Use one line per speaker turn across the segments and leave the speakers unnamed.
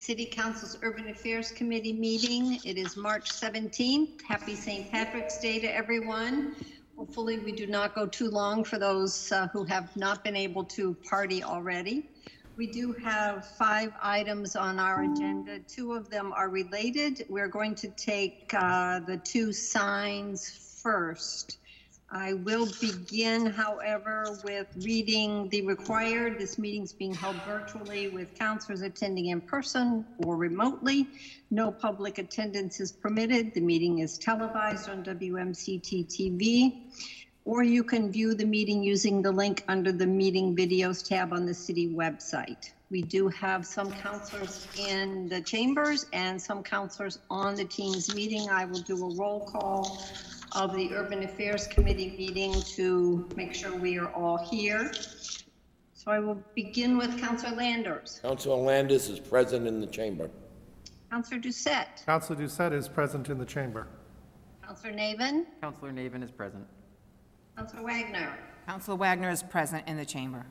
City Council's Urban Affairs Committee meeting. It is March 17th. Happy St. Patrick's Day to everyone. Hopefully we do not go too long for those who have not been able to party already. We do have 5 items on our agenda. 2 of them are related. We're going to take the 2 signs first. I will begin, however, with reading the required. This meeting is being held virtually with counselors attending in person or remotely. No public attendance is permitted. The meeting is televised on WMCT-TV, or you can view the meeting using the link under the meeting videos tab on the city website. We do have some counselors in the chambers and some counselors on the Teams meeting. I will do a roll call of the Urban Affairs Committee meeting to make sure we are all here. So I will begin with Councilor Landers.
Councilor Landers is present in the chamber.
Councilor Doucette.
Councilor Doucette is present in the chamber.
Councilor Navin.
Councilor Navin is present.
Councilor Wagner.
Councilor Wagner is present in the chamber.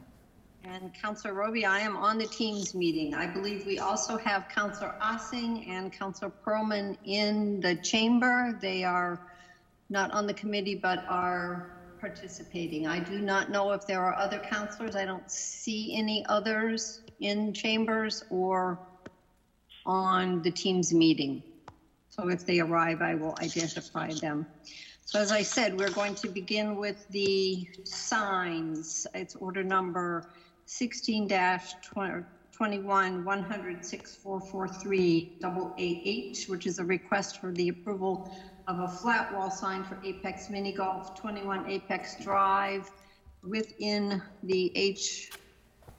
And Councilor Roby, I am on the Teams meeting. I believe we also have Councilor Ossing and Councilor Perlman in the chamber. They are not on the committee, but are participating. I do not know if there are other counselors. I don't see any others in chambers or on the Teams meeting. So if they arrive, I will identify them. So as I said, we're going to begin with the signs. It's order number 16-21 100-6443 AAH, which is a request for the approval of a flat wall sign for Apex Mini Golf 21 Apex Drive within the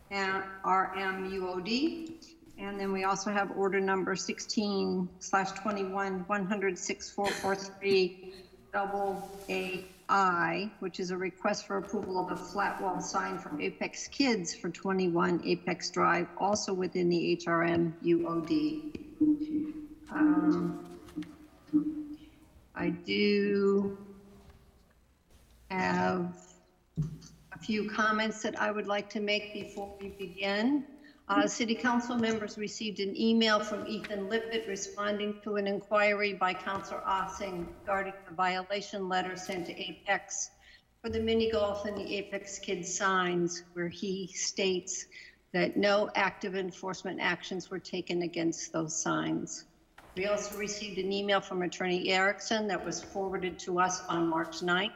HRMUOD. And then we also have order number 16/21 100-6443 AAI, which is a request for approval of a flat wall sign from Apex Kids for 21 Apex Drive, also within the HRMUOD. I do have a few comments that I would like to make before we begin. City Council members received an email from Ethan Lippett responding to an inquiry by Councilor Ossing regarding the violation letter sent to Apex for the mini golf and the Apex Kids signs, where he states that no active enforcement actions were taken against those signs. We also received an email from Attorney Erickson that was forwarded to us on March 9th.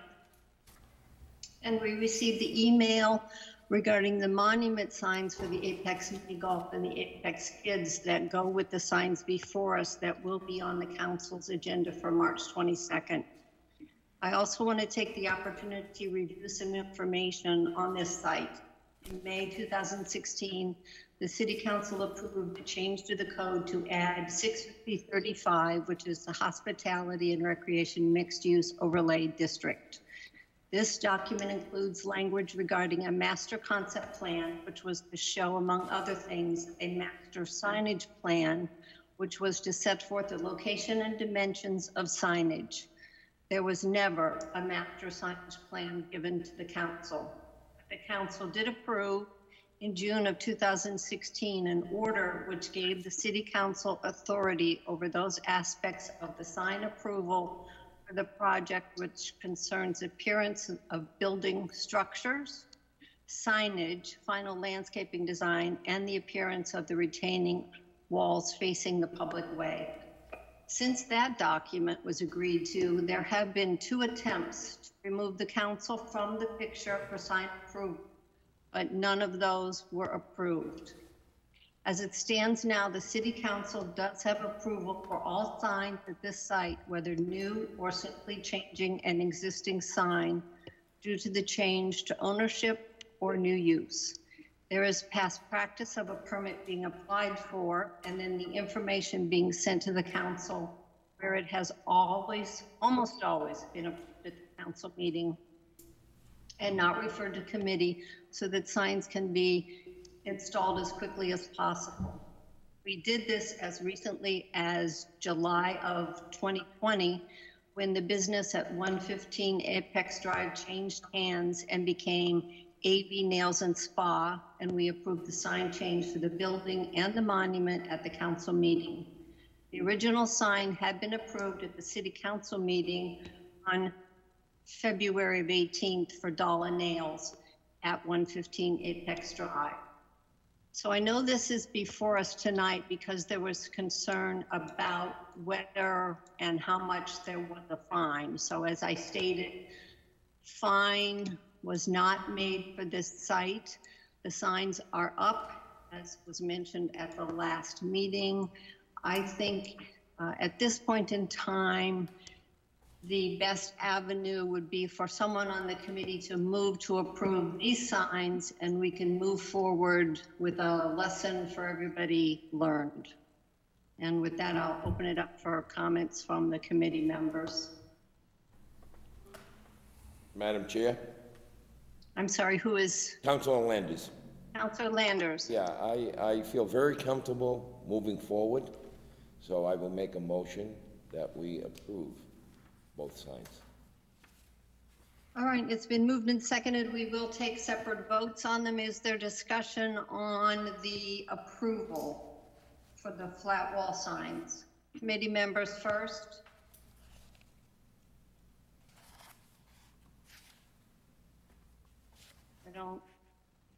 And we received the email regarding the monument signs for the Apex Mini Golf and the Apex Kids that go with the signs before us that will be on the council's agenda for March 22nd. I also want to take the opportunity to review some information on this site. In May 2016, the City Council approved a change to the code to add 65035, which is the Hospitality and Recreation Mixed Use Overlay District. This document includes language regarding a master concept plan, which was to show, among other things, a master signage plan, which was to set forth the location and dimensions of signage. There was never a master signage plan given to the council. The council did approve in June of 2016 an order which gave the City Council authority over those aspects of the sign approval for the project which concerns appearance of building structures, signage, final landscaping design, and the appearance of the retaining walls facing the public way. Since that document was agreed to, there have been 2 attempts to remove the council from the picture for sign approval, but none of those were approved. As it stands now, the City Council does have approval for all signs at this site, whether new or simply changing an existing sign due to the change to ownership or new use. There is past practice of a permit being applied for and then the information being sent to the council, where it has almost always been approved at the council meeting and not referred to committee so that signs can be installed as quickly as possible. We did this as recently as July of 2020 when the business at 115 Apex Drive changed hands and became AV Nails and Spa, and we approved the sign change for the building and the monument at the council meeting. The original sign had been approved at the city council meeting on February of 18th for Dollar Nails at 115 Apex Drive. So I know this is before us tonight because there was concern about whether and how much there was a fine. So as I stated, fine was not made for this site. The signs are up, as was mentioned at the last meeting. I think at this point in time, the best avenue would be for someone on the committee to move to approve these signs, and we can move forward with a lesson for everybody learned. And with that, I'll open it up for comments from the committee members.
Madam Chair?
I'm sorry, who is?
Councilor Landis.
Councilor Landers.
Yeah, I feel very comfortable moving forward, so I will make a motion that we approve both signs.
All right, it's been moved and seconded. We will take separate votes on them. Is there discussion on the approval for the flat wall signs? Committee members first. I don't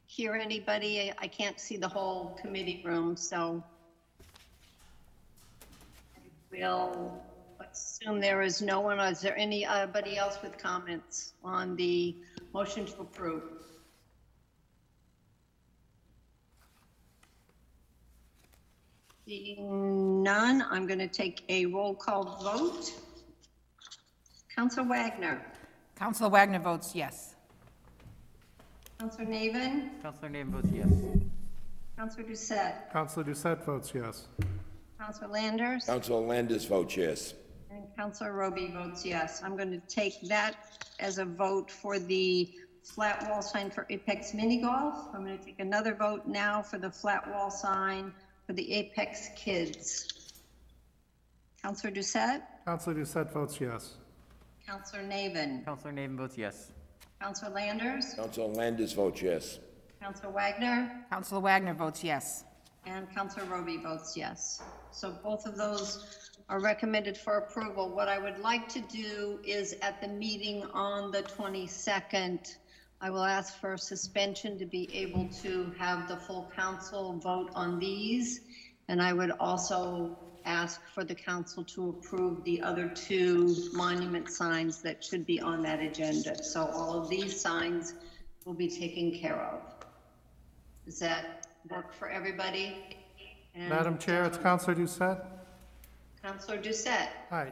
hear anybody. I can't see the whole committee room, so we'll assume there is no one. Is there anybody else with comments on the motion to approve? Seeing none, I'm going to take a roll call vote. Councilor Wagner.
Councilor Wagner votes yes.
Councilor Navin.
Councilor Navin votes yes.
Councilor Doucette.
Councilor Doucette votes yes.
Councilor Landers.
Councilor Landis votes yes.
And Councilor Roby votes yes. I'm going to take that as a vote for the flat wall sign for Apex Mini Golf. I'm going to take another vote now for the flat wall sign for the Apex Kids. Councilor Doucette.
Councilor Doucette votes yes.
Councilor Navin.
Councilor Navin votes yes.
Councilor Landers.
Councilor Landis votes yes.
Councilor Wagner.
Councilor Wagner votes yes.
And Councilor Roby votes yes. So both of those are recommended for approval. What I would like to do is at the meeting on the 22nd, I will ask for a suspension to be able to have the full council vote on these. And I would also ask for the council to approve the other two monument signs that should be on that agenda. So all of these signs will be taken care of. Does that work for everybody? And
Madam Chair, it's Councilor Doucette.
Councilor Doucette.
Hi,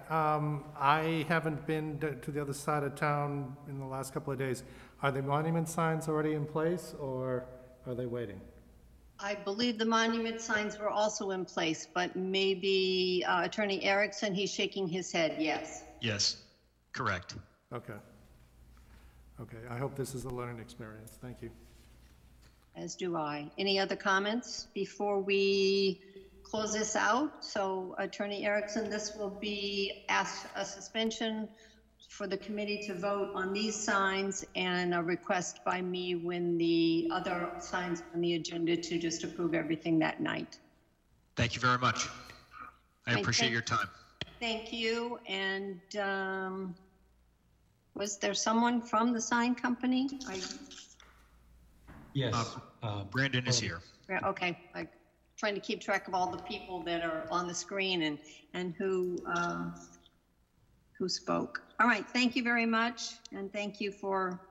I haven't been to the other side of town in the last couple of days. Are the monument signs already in place, or are they waiting?
I believe the monument signs were also in place, but maybe Attorney Erickson, he's shaking his head, yes.
Yes, correct.
Okay. Okay, I hope this is a learning experience. Thank you.
As do I. Any other comments before we close this out? So Attorney Erickson, this will be asked a suspension for the committee to vote on these signs and a request by me when the other signs on the agenda to just approve everything that night.
Thank you very much. I appreciate your time.
Thank you. And was there someone from the sign company?
Yes. Brandon is here.
Okay, I'm trying to keep track of all the people that are on the screen and who spoke. All right, thank you very much, and thank you for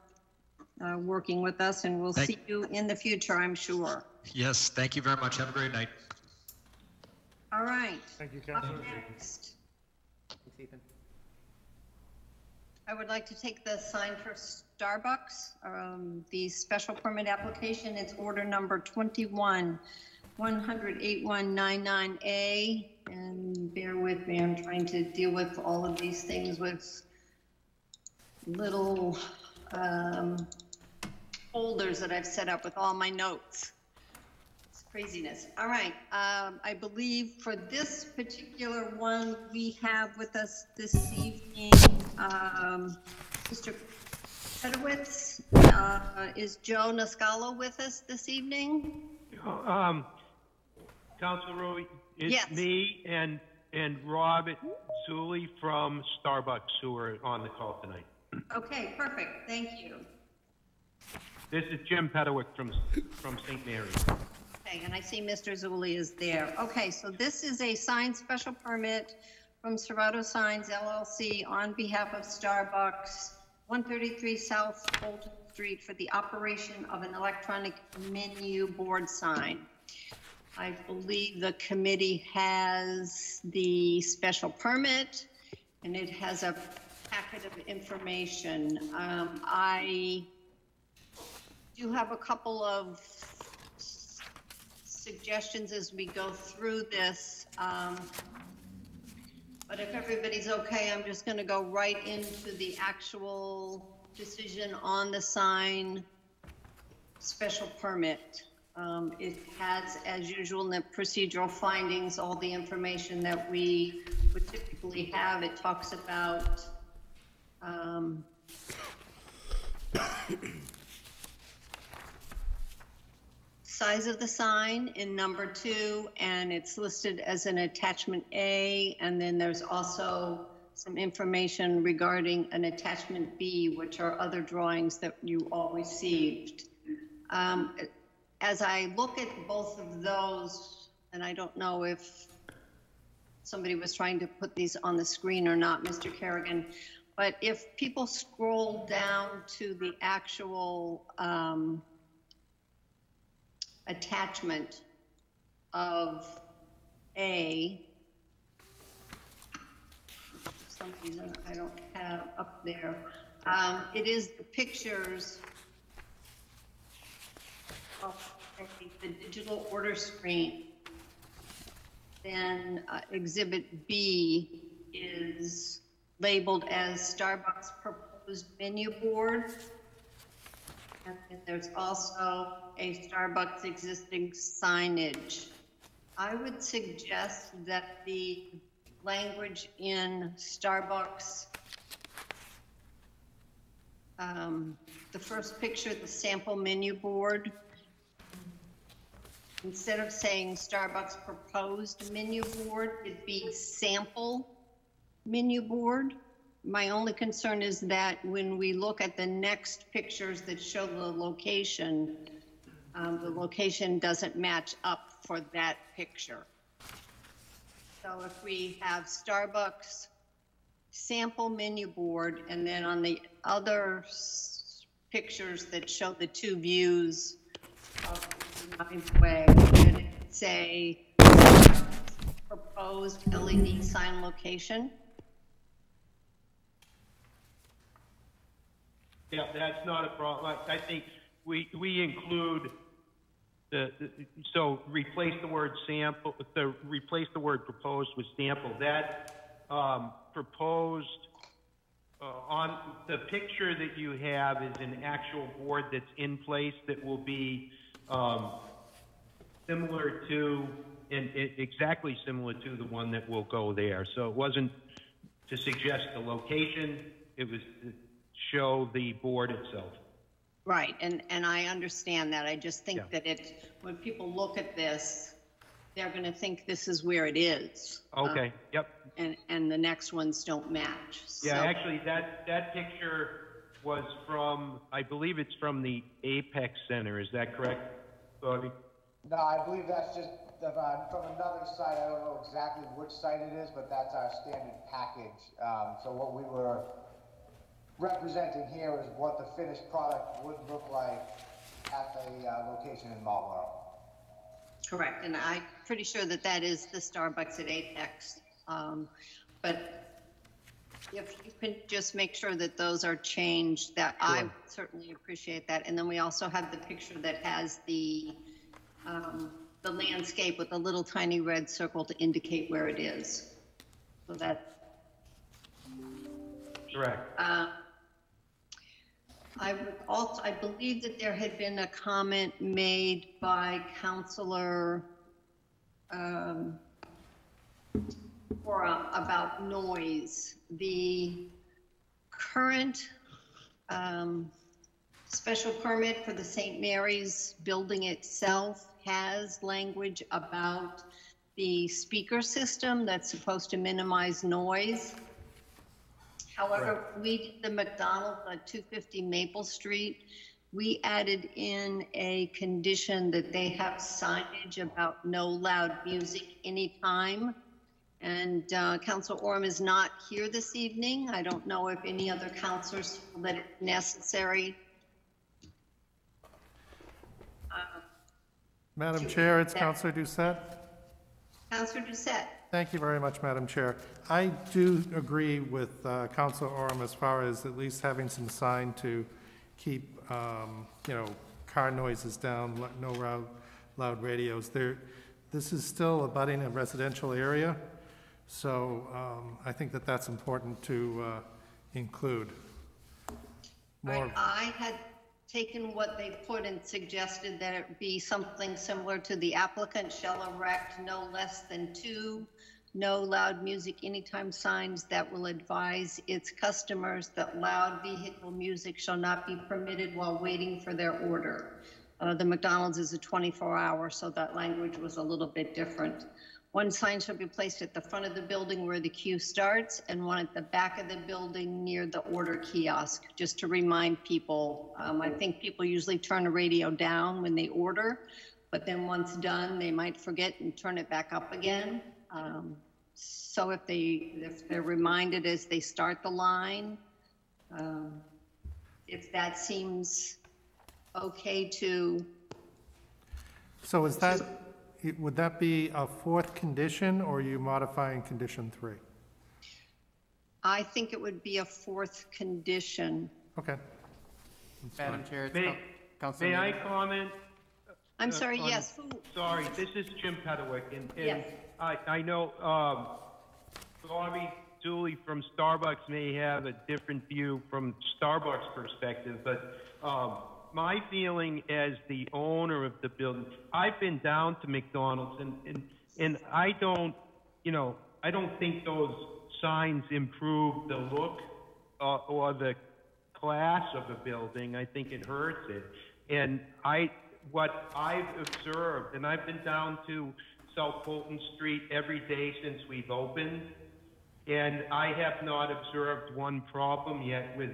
working with us, and we'll see you in the future, I'm sure.
Yes, thank you very much. Have a great night.
All right.
Thank you, Councilor.
Up next, I would like to take the sign for Starbucks, the special permit application. It's order number 21-100-8199A. And bear with me, I'm trying to deal with all of these things with little folders that I've set up with all my notes. It's craziness. All right, I believe for this particular one, we have with us this evening Mr. Pedowitz. Is Joe Nascalo with us this evening?
Councilor Roy, it's
Yes.
me and Robert Zulli from Starbucks who are on the call tonight.
Okay, perfect. Thank you.
This is Jim Pedowick from St. Mary's.
Okay, and I see Mr. Zulli is there. Okay, so this is a sign special permit from Serato Signs LLC on behalf of Starbucks, 133 South Fulton Street, for the operation of an electronic menu board sign. I believe the committee has the special permit, and it has a packet of information. I do have a couple of suggestions as we go through this, but if everybody's okay, I'm just going to go right into the actual decision on the sign special permit. It has, as usual, in the procedural findings, all the information that we would typically have. It talks about size of the sign in number 2, and it's listed as an attachment A, and then there's also some information regarding an attachment B, which are other drawings that you all received. As I look at both of those, and I don't know if somebody was trying to put these on the screen or not, Mr. Kerrigan, but if people scroll down to the actual attachment of A, for some reason I don't have up there, it is the pictures of the digital order screen. Then Exhibit B is labeled as Starbucks proposed menu board. And then there's also a Starbucks existing signage. I would suggest that the language in Starbucks, the first picture, the sample menu board, instead of saying Starbucks proposed menu board, it'd be sample menu board. My only concern is that when we look at the next pictures that show the location doesn't match up for that picture. So if we have Starbucks sample menu board, and then on the other pictures that show the two views of the ninth way, should it say proposed LED sign location?
Yeah, that's not a problem. I think we include so replace the word sample, replace the word proposed with sample. That proposed on the picture that you have is an actual board that's in place that will be similar to, and exactly similar to the one that will go there. So it wasn't to suggest the location, it was to show the board itself.
Right, and I understand that. I just think that when people look at this, they're going to think this is where it is.
Okay, yep.
And the next ones don't match.
Yeah,
So,
actually, that picture was from, I believe it's from the Apex Center. Is that correct, Bobby?
No, I believe that's just from another site. I don't know exactly which site it is, but that's our standard package. So what we were representing here is what the finished product would look like at the location in Marlborough.
correct, and I'm pretty sure that is the Starbucks at Apex. But if you can just make sure that those are changed, that I would certainly appreciate that. And then we also have the picture that has the landscape with a little tiny red circle to indicate where it is. So that's
Correct.
I believe that there had been a comment made by Councilor about noise. The current Special permit for the St. Mary's building itself has language about the speaker system that's supposed to minimize noise. However, we did the McDonald's at 250 Maple Street. We added in a condition that they have signage about no loud music anytime. And Councilor Orm is not here this evening. I don't know if any other councilors feel that it's necessary.
Madam Chair, it's Councilor Doucette.
Councilor Doucette.
Thank you very much, Madam Chair. I do agree with Councilor Orem as far as at least having some sign to keep, car noises down, no loud radios. This is still abutting a residential area, so I think that that's important to include.
I had taken what they put and suggested that it be something similar to the applicant shall erect no less than 2 no loud music anytime signs that will advise its customers that loud vehicle music shall not be permitted while waiting for their order. The McDonald's is a 24-hour, so that language was a little bit different. 1 sign shall be placed at the front of the building where the queue starts, and 1 at the back of the building near the order kiosk, just to remind people. I think people usually turn the radio down when they order, but then once done, they might forget and turn it back up again. So if they're reminded as they start the line, if that seems okay to.
So is that, would that be a 4th condition, or are you modifying condition 3?
I think it would be a 4th condition.
Okay.
Madam Chair,
May
Councilor.
I comment?
I'm sorry, yes. Who?
Sorry, this is Jim Pedowick, and
Yes.
I know Bobby Dooley from Starbucks may have a different view from Starbucks' perspective, but my feeling as the owner of the building, I've been down to McDonald's, and I don't think those signs improve the look or the class of the building. I think it hurts it. And what I've observed, and I've been down to South Fulton Street every day since we've opened, and I have not observed one problem yet with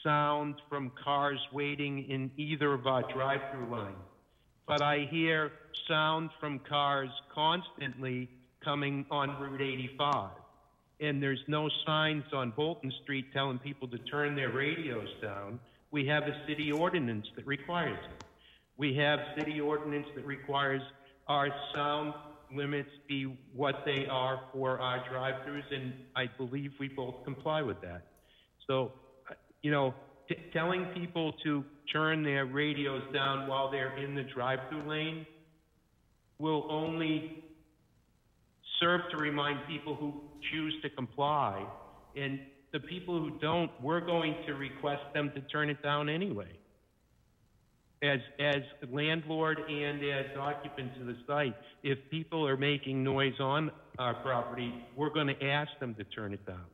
sound from cars waiting in either of our drive-through lines. But I hear sound from cars constantly coming on Route 85. And there's no signs on Bolton Street telling people to turn their radios down. We have a city ordinance that requires it. We have city ordinance that requires our sound limits be what they are for our drive-throughs, and I believe we both comply with that. So, telling people to turn their radios down while they're in the drive-through lane will only serve to remind people who choose to comply, and the people who don't, we're going to request them to turn it down anyway. As landlord and as occupants of the site, if people are making noise on our property, we're going to ask them to turn it down.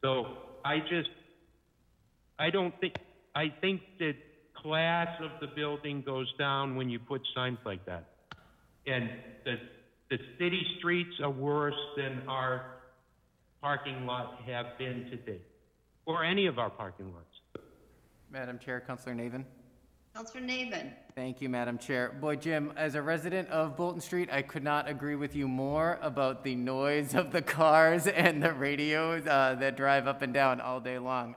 So I think that class of the building goes down when you put signs like that. And the city streets are worse than our parking lots have been to date, or any of our parking lots.
Madam Chair, Councilor Navin.
Councilor Navin.
Thank you, Madam Chair. Boy, Jim, as a resident of Bolton Street, I could not agree with you more about the noise of the cars and the radios that drive up and down all day long.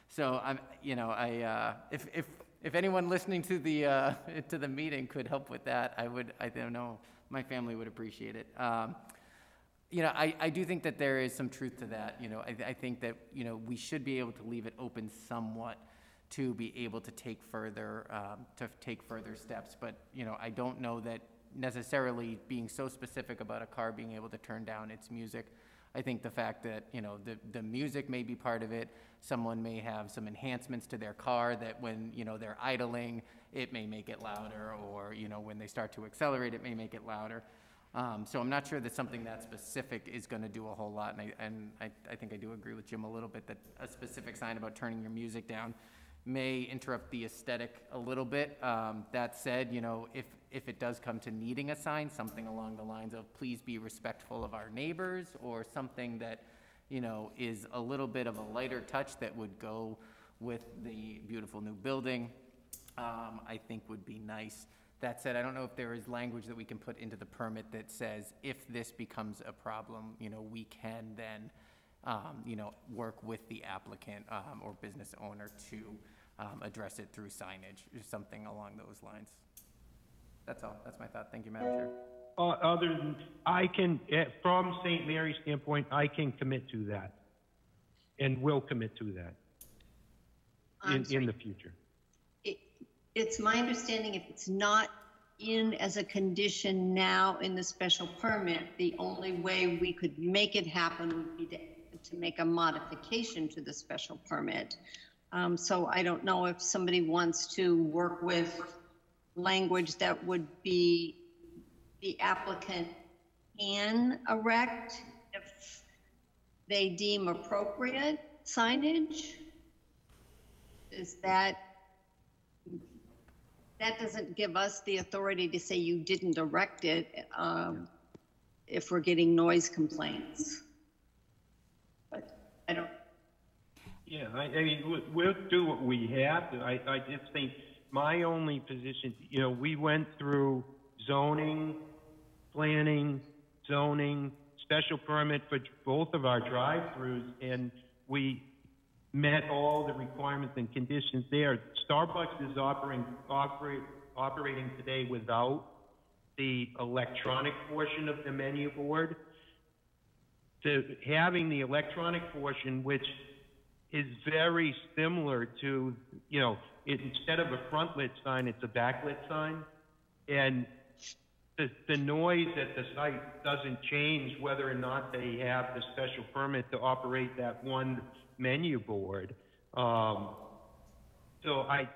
So I'm, if anyone listening to the meeting could help with that, I don't know, my family would appreciate it. I do think that there is some truth to that. I think that, we should be able to leave it open somewhat to be able to take further steps. But, I don't know that necessarily being so specific about a car being able to turn down its music. I think the fact that, the music may be part of it. Someone may have some enhancements to their car that when, they're idling, it may make it louder, or, when they start to accelerate, it may make it louder. So I'm not sure that something that specific is going to do a whole lot, and I think I do agree with Jim a little bit that a specific sign about turning your music down may interrupt the aesthetic a little bit. That said, you know, if it does come to needing a sign, something along the lines of please be respectful of our neighbors, or something that, you know, is a little bit of a lighter touch that would go with the beautiful new building, I think would be nice. That said, I don't know if there is language that we can put into the permit that says if this becomes a problem, you know, we can then, you know, work with the applicant or business owner to address it through signage or something along those lines. That's all. That's my thought. Thank you, Madam Chair.
Other than, I can, from St. Mary's standpoint, I can commit to that, and will commit to that in the future.
It's my understanding if it's not in as a condition now in the special permit, the only way we could make it happen would be to make a modification to the special permit. So I don't know if somebody wants to work with language that would be the applicant can erect if they deem appropriate signage. Is that doesn't give us the authority to say you didn't erect it if we're getting noise complaints. But I don't.
Yeah, I mean, we'll do what we have to. I just think my only position, you know, we went through zoning, planning, zoning, special permit for both of our drive-throughs, and we met all the requirements and conditions there. Starbucks is operating today without the electronic portion of the menu board. Having the electronic portion, which is very similar to, you know, instead of a front-lit sign, it's a backlit sign. And the noise at the site doesn't change whether or not they have the special permit to operate that one menu board. So I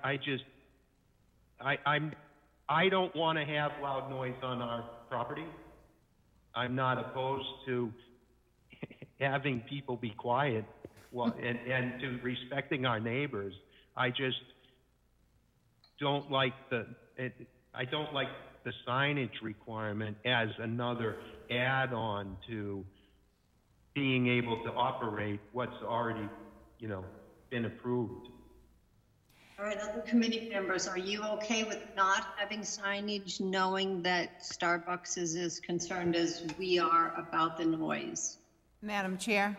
don't want to have loud noise on our property. I'm not opposed to having people be quiet, and to respecting our neighbors. I just don't like the signage requirement as another add-on to being able to operate what's already, you know, been approved.
All right, other committee members, are you okay with not having signage, knowing that Starbucks is as concerned as we are about the noise?
Madam Chair,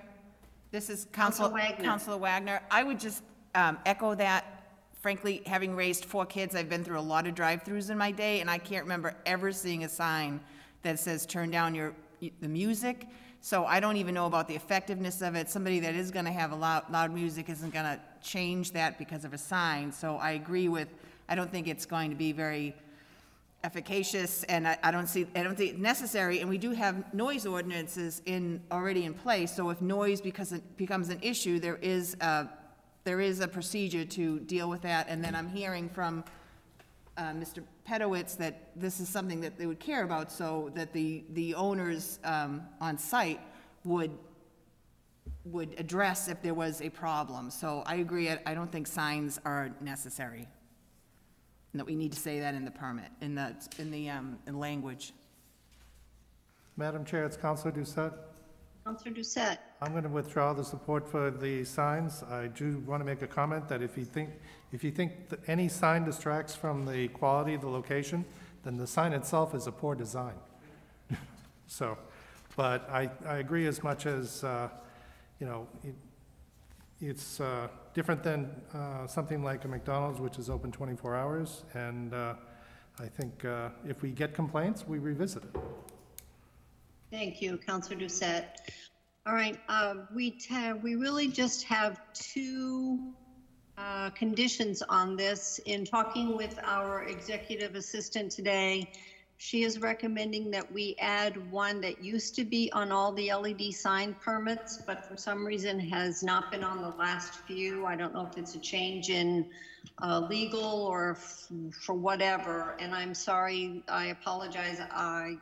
this is
Councilor Wagner.
Councilor Wagner. I would just echo that. Frankly, having raised 4 kids, I've been through a lot of drive-thrus in my day, and I can't remember ever seeing a sign that says turn down the music. So I don't even know about the effectiveness of it. Somebody that is going to have a loud music isn't going to change that because of a sign. So I agree with, I don't think it's going to be very efficacious, and I don't think it's necessary. And we do have noise ordinances already in place. So if noise becomes an issue, there is a procedure to deal with that. And then I'm hearing from Mr. Pedowitz that this is something that they would care about, so that the owners on site would address if there was a problem. So I agree. I don't think signs are necessary, and that we need to say that in the permit, in language.
Madam Chair, it's Councilor Doucette.
Councilor Doucette.
I'm going to withdraw the support for the signs. I do want to make a comment that if you think that any sign distracts from the quality of the location, then the sign itself is a poor design. So, but I agree as much as, you know, it's different than something like a McDonald's, which is open 24 hours. And I think if we get complaints, we revisit it.
Thank you, Councilor Doucette. All right, we really just have 2 conditions on this. In talking with our executive assistant today, she is recommending that we add one that used to be on all the LED sign permits, but for some reason has not been on the last few. I don't know if it's a change in legal or for whatever, and I'm sorry, I apologize. I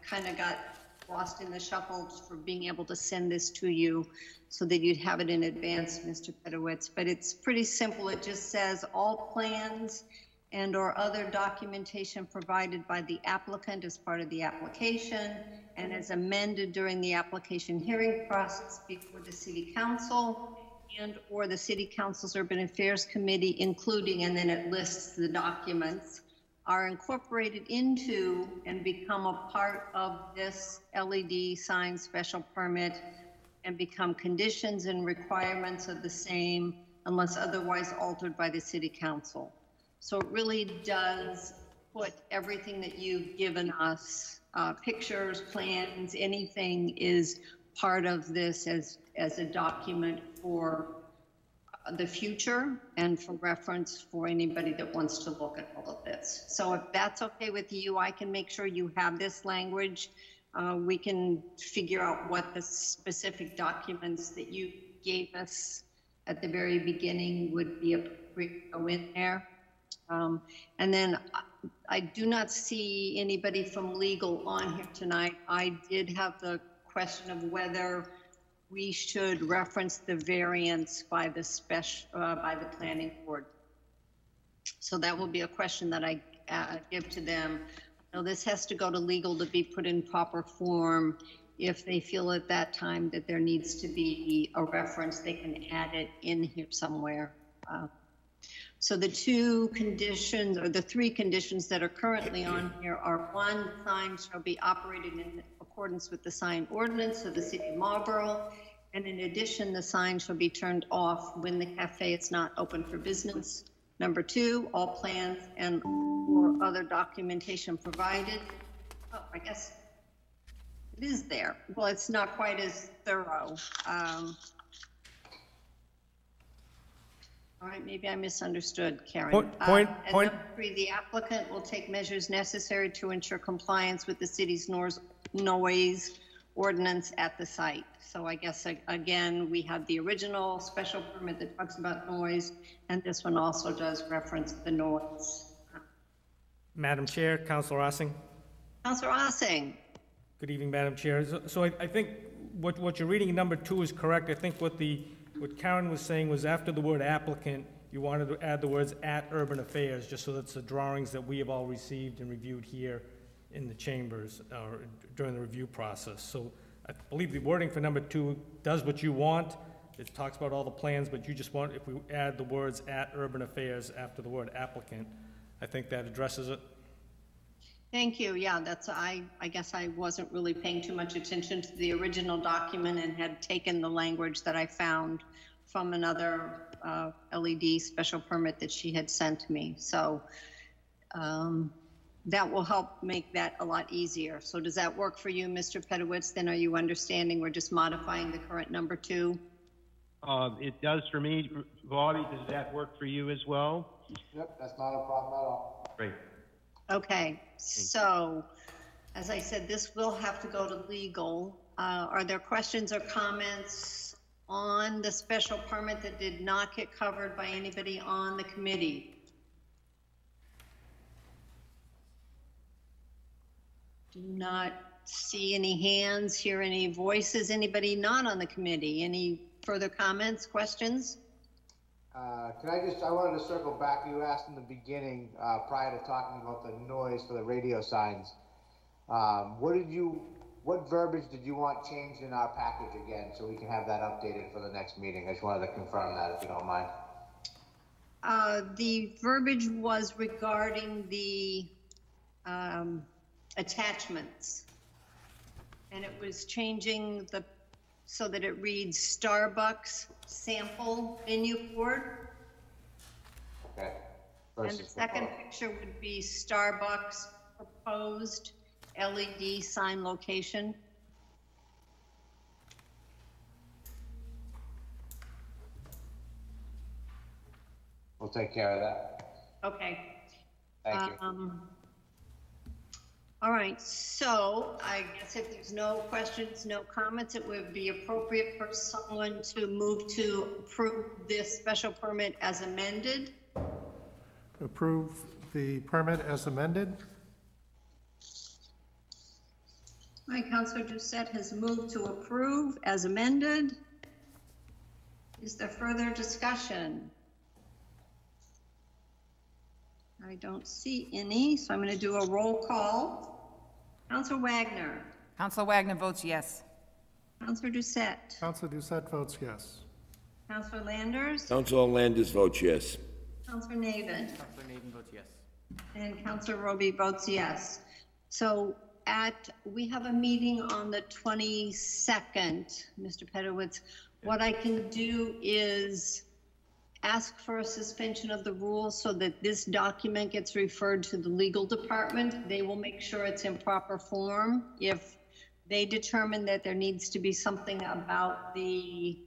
kind of got lost in the shuffle for being able to send this to you so that you'd have it in advance, Mr. Pedowitz. But it's pretty simple. It just says all plans and or other documentation provided by the applicant as part of the application and as amended during the application hearing process before the City Council and or the City Council's Urban Affairs Committee, including, and then it lists the documents, are incorporated into and become a part of this LED sign special permit and become conditions and requirements of the same unless otherwise altered by the City Council. So it really does put everything that you've given us, pictures, plans, anything is part of this as a document for the future and for reference for anybody that wants to look at all of this. So if that's okay with you, I can make sure you have this language. We can figure out what the specific documents that you gave us at the very beginning would be appropriate to go in there. And then I do not see anybody from legal on here tonight. I did have the question of whether we should reference the variance by the by the planning board. So that will be a question that I give to them. Now this has to go to legal to be put in proper form. If they feel at that time that there needs to be a reference, they can add it in here somewhere. So the two conditions, or the three conditions that are currently on here are: one, the sign shall be operated in accordance with the sign ordinance of the City of Marlborough, and in addition, the sign shall be turned off when the cafe is not open for business. Number two, all plans and or other documentation provided. Oh, I guess it is there. Well, it's not quite as thorough. All right, maybe I misunderstood, Karen.
Point.
Number three, the applicant will take measures necessary to ensure compliance with the city's noise ordinance at the site. So I guess, again, we have the original special permit that talks about noise, and this one also does reference the noise.
Madam Chair, Councilor Ossing.
Councilor Ossing.
Good evening, Madam Chair. So I think what you're reading in number 2 is correct. I think what Karen was saying was after the word applicant, you wanted to add the words at Urban Affairs, just so that's the drawings that we have all received and reviewed here in the chambers during the review process. So I believe the wording for number 2 does what you want. It talks about all the plans, but you just want, if we add the words at Urban Affairs after the word applicant, I think that addresses it.
Thank you. Yeah, that's, I guess I wasn't really paying too much attention to the original document and had taken the language that I found from another LED special permit that she had sent me. So that will help make that a lot easier. So does that work for you, Mr. Pedowitz? Then are you understanding we're just modifying the current number 2?
It does for me. Bobby, does that work for you as well?
Yep, that's not a problem at all.
Great.
Okay, so as I said, this will have to go to legal. Are there questions or comments on the special permit that did not get covered by anybody on the committee? Do not see any hands, hear any voices. Anybody not on the committee? Any further comments, questions?
I wanted to circle back. You asked in the beginning, prior to talking about the noise for the radio signs. What verbiage did you want changed in our package again, so we can have that updated for the next meeting? I just wanted to confirm that, if you don't mind.
The verbiage was regarding the attachments, and it was changing so that it reads Starbucks sample menu board.
Okay.
And the second picture would be Starbucks proposed LED sign location.
We'll take care of that.
Okay.
Thank you.
All right, so I guess if there's no questions, no comments, it would be appropriate for someone to move to approve this special permit as amended.
Approve the permit as amended.
All right, Councilor Doucette has moved to approve as amended. Is there further discussion? I don't see any, so I'm going to do a roll call. Councilor Wagner.
Counselor Wagner votes yes.
Councilor Doucette.
Councilor Doucette votes yes.
Councilor Landers.
Councilor Landis votes yes.
Councilor Navin.
Counselor Naden votes yes.
And Councilor Roby votes yes. So we have a meeting on the 22nd, Mr. Pedowitz. What I can do is ask for a suspension of the rules so that this document gets referred to the legal department. They will make sure it's in proper form. If they determine that there needs to be something about the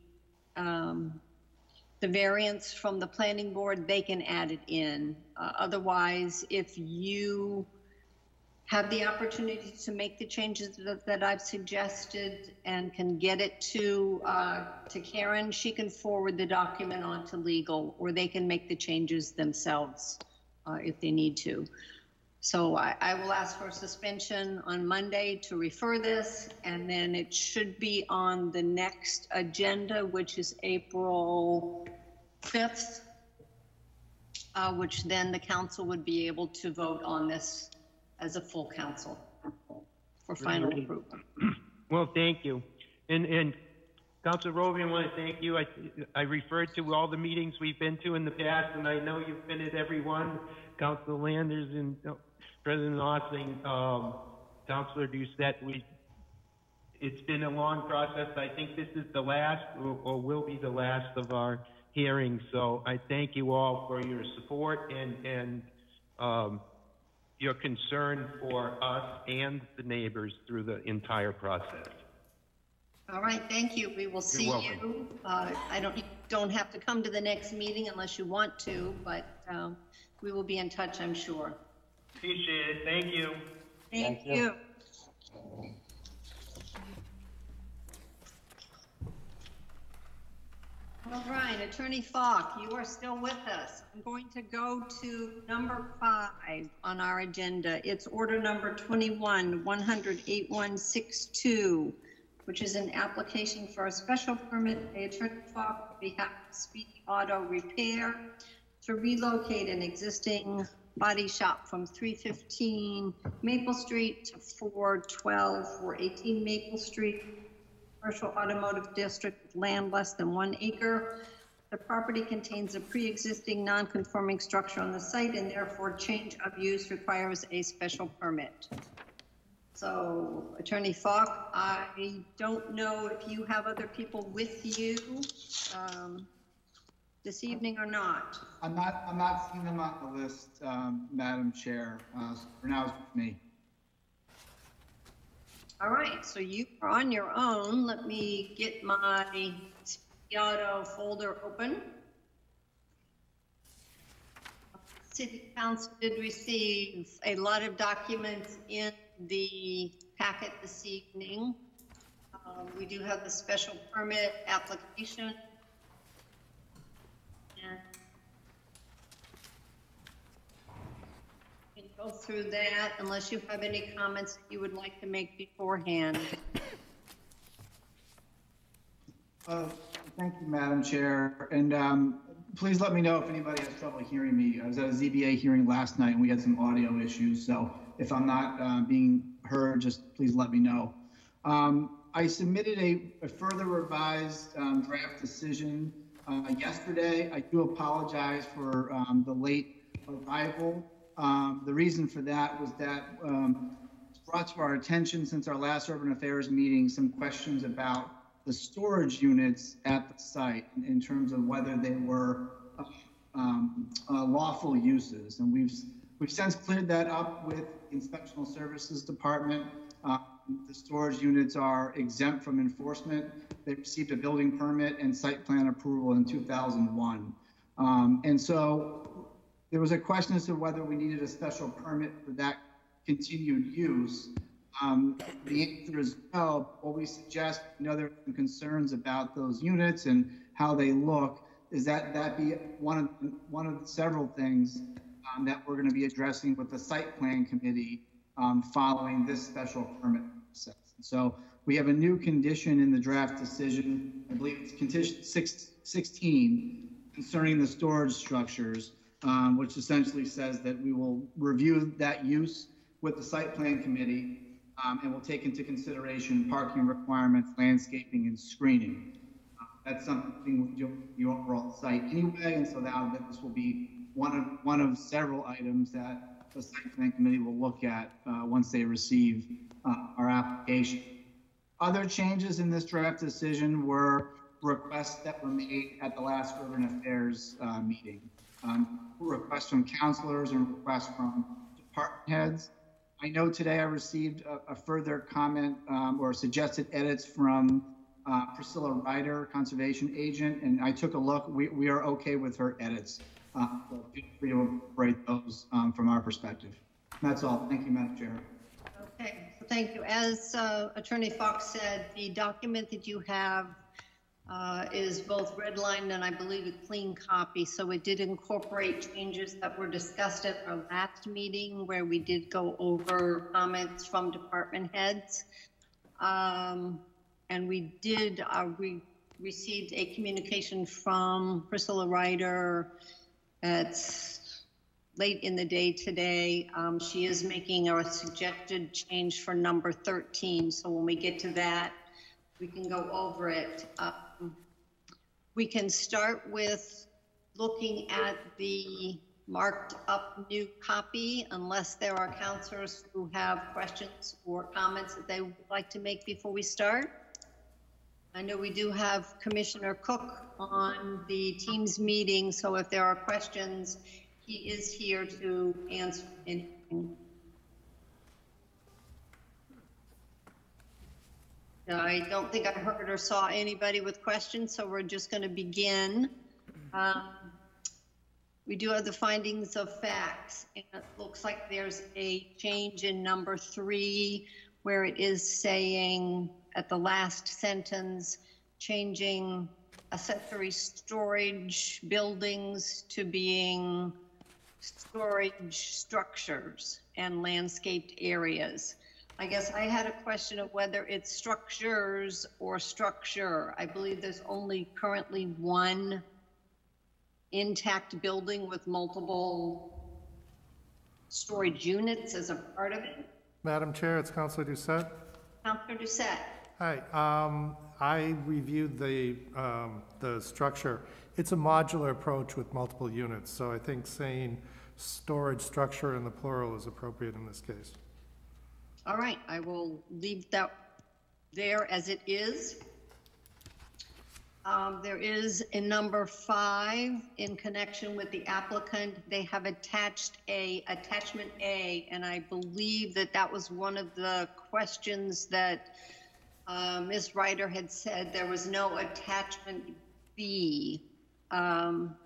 variance from the planning board, they can add it in. Otherwise, if you have the opportunity to make the changes that I've suggested and can get it to Karen, she can forward the document on to legal, or they can make the changes themselves if they need to. So I will ask for a suspension on Monday to refer this, and then it should be on the next agenda, which is April 5th, which then the council would be able to vote on this as a full council for final approval.
Well, thank you. And Councilor Roby, I want to thank you. I referred to all the meetings we've been to in the past, and I know you've been at every one. Councilor Landers and President Ossing, Councilor Doucette, it's been a long process. I think this is the last, or will be the last of our hearings. So I thank you all for your support and your concern for us and the neighbors through the entire process.
All right, thank you. We will see you. I don't have to come to the next meeting unless you want to, but we will be in touch, I'm sure.
Appreciate it. Thank you.
Thank you. All right, Attorney Falk, you are still with us. I'm going to go to number 5 on our agenda. It's order number 21-100-8162, which is an application for a special permit by Attorney Falk on behalf of Speedy Auto Repair to relocate an existing body shop from 315 Maple Street to 412 418 Maple Street, commercial automotive district with land less than 1 acre. The property contains a pre-existing non-conforming structure on the site, and therefore change of use requires a special permit. So, Attorney Falk, I don't know if you have other people with you this evening or not.
I'm not seeing them on the list, Madam Chair. For now, it's with me.
All right, so you are on your own. Let me get my auto folder open. City Council did receive a lot of documents in the packet this evening. We do have the special permit application. And we can go through that unless you have any comments that you would like to make beforehand.
Thank you, Madam Chair. And please let me know if anybody has trouble hearing me. I was at a ZBA hearing last night and we had some audio issues. So if I'm not being heard, just please let me know. I submitted a further revised draft decision yesterday. I do apologize for the late arrival. The reason for that was that it's brought to our attention since our last Urban Affairs meeting some questions about the storage units at the site in terms of whether they were lawful uses. And we've since cleared that up with the Inspectional Services Department. The storage units are exempt from enforcement. They received a building permit and site plan approval in 2001. And so there was a question as to whether we needed a special permit for that continued use. The answer is no. What we suggest, there are some concerns about those units and how they look, is that be one of the several things that we're going to be addressing with the site plan committee following this special permit process. So we have a new condition in the draft decision, I believe it's condition 16, concerning the storage structures, which essentially says that we will review that use with the site plan committee, and we'll take into consideration parking requirements, landscaping, and screening. That's something we do with the overall site anyway, and so now that this will be one of several items that the site plan committee will look at once they receive our application. Other changes in this draft decision were requests that were made at the last Urban Affairs meeting. Requests from counselors and requests from department heads. I know today I received a further comment or suggested edits from Priscilla Ryder, conservation agent, and I took a look. We are okay with her edits. So feel free to incorporate those from our perspective. That's all. Thank you, Madam Chair.
Okay, so thank you. As Attorney Fox said, the document that you have is both redlined and I believe a clean copy. So it did incorporate changes that were discussed at our last meeting where we did go over comments from department heads. And we did, we received a communication from Priscilla Ryder at late in the day today. She is making a suggested change for number 13. So when we get to that, we can go over it. We can start with looking at the marked up new copy unless there are counselors who have questions or comments that they would like to make before we start. I know we do have Commissioner Cook on the Teams meeting, so if there are questions, he is here to answer anything. I don't think I heard or saw anybody with questions, so we're just going to begin. We do have the findings of facts, and it looks like there's a change in number 3 where it is saying at the last sentence, changing accessory storage buildings to being storage structures and landscaped areas. I guess I had a question of whether it's structures or structure. I believe there's only currently one intact building with multiple storage units as a part of it.
Madam Chair, it's Councilor Doucette.
Councilor Doucette.
Hi, I reviewed the structure. It's a modular approach with multiple units, so I think saying storage structure in the plural is appropriate in this case.
All right, I will leave that there as it is. There is in number 5, in connection with the applicant, they have attached attachment A, and I believe that was one of the questions that Ms. Ryder had said there was no attachment B. And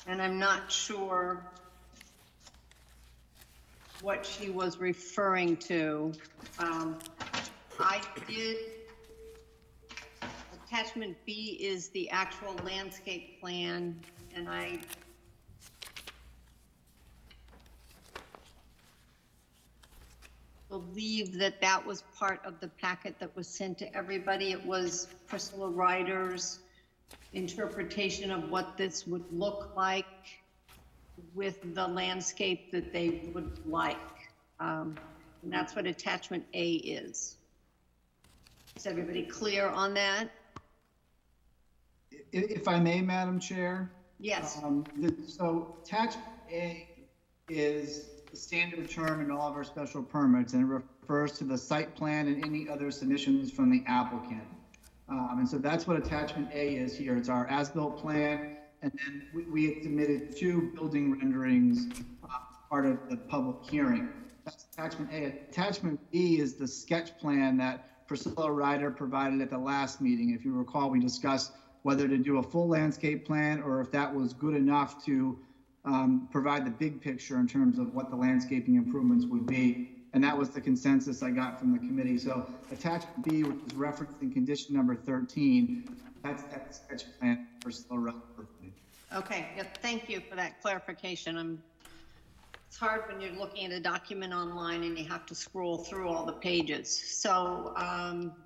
I'm not sure what she was referring to. I did, attachment B is the actual landscape plan, and I believe that was part of the packet that was sent to everybody. It was Priscilla Ryder's interpretation of what this would look like with the landscape that they would like. And that's what attachment A is. Is everybody clear on that?
If I may, Madam Chair?
Yes.
So attachment A is the standard term in all of our special permits, and it refers to the site plan and any other submissions from the applicant. And so that's what attachment A is here. It's our as-built plan, and then we had submitted 2 building renderings part of the public hearing. That's attachment A. Attachment B is the sketch plan that Priscilla Ryder provided at the last meeting. If you recall, we discussed whether to do a full landscape plan or if that was good enough to provide the big picture in terms of what the landscaping improvements would be. And that was the consensus I got from the committee. So attachment B, which is referenced in condition number 13, that's that sketch plan for Priscilla Ryder.
Okay, yep, thank you for that clarification. I'm It's hard when you're looking at a document online and you have to scroll through all the pages. So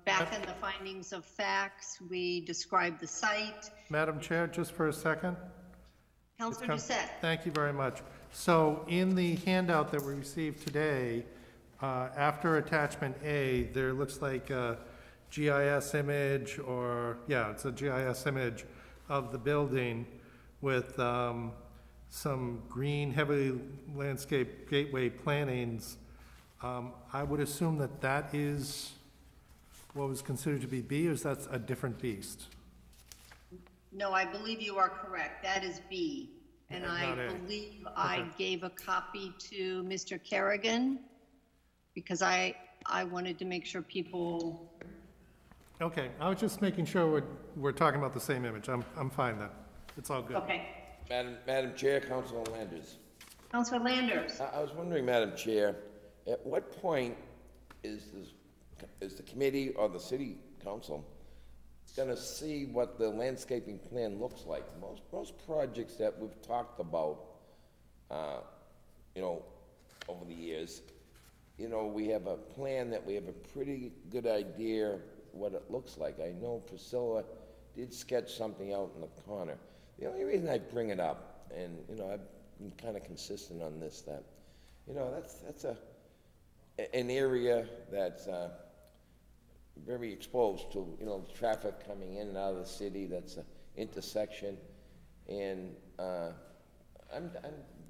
back in the findings of facts, we described the site.
Madam Chair, just for a second.
Councilor Doucette.
Thank you very much. So in the handout that we received today, after attachment A, there looks like a GIS image, or, yeah, it's a GIS image of the building with some green, heavily landscape gateway plantings. I would assume that that is what was considered to be B, or is that a different beast?
No, I believe you are correct. That is B. And I believe I gave a copy to Mr. Kerrigan because I wanted to make sure people.
Okay, I was just making sure we're talking about the same image. I'm fine then. It's all good.
Okay.
Madam Chair, Councilor Landers.
Councilor Landers.
I was wondering, Madam Chair, at what point is the committee or the city council going to see what the landscaping plan looks like? Most projects that we've talked about, you know, over the years, you know, we have a plan that we have a pretty good idea what it looks like. I know Priscilla did sketch something out in the corner. The only reason I bring it up, and, you know, I've been kind of consistent on this, that, you know, that's an area that's very exposed to, you know, traffic coming in and out of the city. That's an intersection. And I'm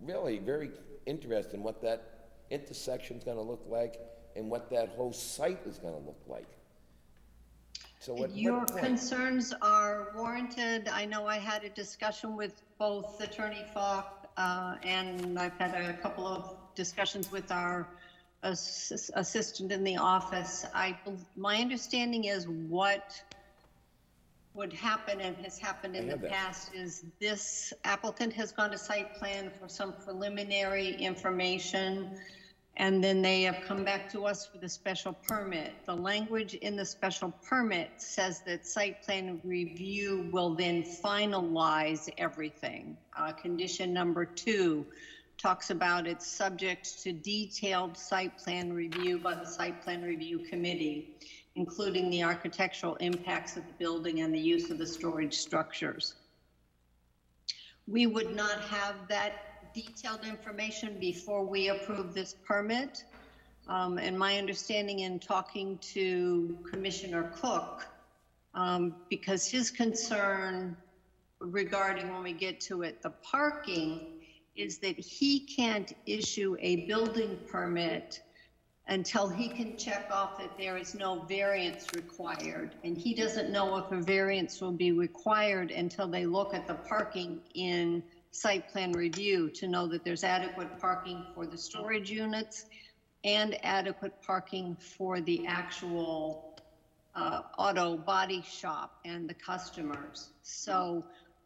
really very interested in what that intersection's gonna look like and what that whole site is gonna look like. So
your concerns are warranted. I know I had a discussion with both Attorney Falk and I've had a couple of discussions with our assistant in the office. My understanding is what would happen and has happened in the past is this applicant has gone to site plan for some preliminary information, and then they have come back to us for the special permit. The language in the special permit says that site plan review will then finalize everything. Condition number 2 talks about it's subject to detailed site plan review by the site plan review committee, including the architectural impacts of the building and the use of the storage structures. We would not have that detailed information before we approve this permit. And my understanding in talking to Commissioner Cook, because his concern regarding when we get to it, the parking, is that he can't issue a building permit until he can check off that there is no variance required. And he doesn't know if a variance will be required until they look at the parking in site plan review to know that there's adequate parking for the storage units and adequate parking for the actual auto body shop and the customers. So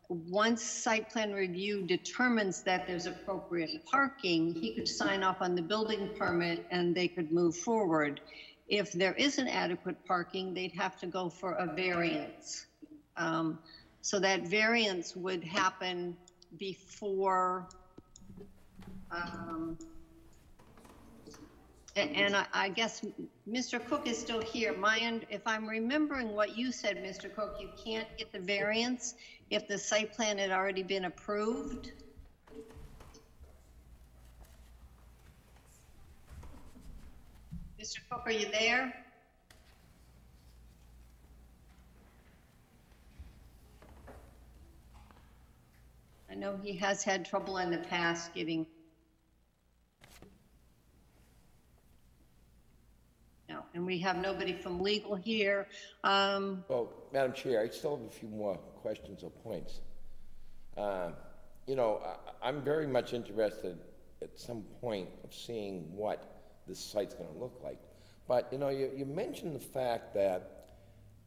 once site plan review determines that there's appropriate parking, he could sign off on the building permit and they could move forward. If there isn't adequate parking, they'd have to go for a variance. So that variance would happen before, and I guess Mr. Cook is still here. If I'm remembering what you said, Mr. Cook, you can't get the variance if the site plan had already been approved. Mr. Cook, are you there? I know he has had trouble in the past getting. No, and we have nobody from legal here.
Well, Madam Chair, I still have a few more questions or points. You know, I'm very much interested at some point of seeing what this site's going to look like. But, you know, you mentioned the fact that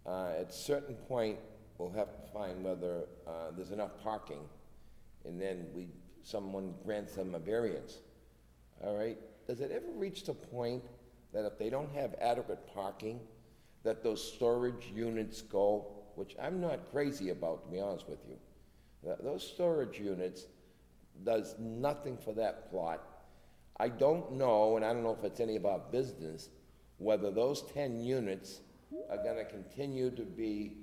at a certain point we'll have to find whether there's enough parking, and then someone grants them a variance. All right? Does it ever reach the point that if they don't have adequate parking, that those storage units go, which I'm not crazy about, to be honest with you. Those storage units does nothing for that plot. I don't know, and I don't know if it's any of our business, whether those 10 units are gonna continue to be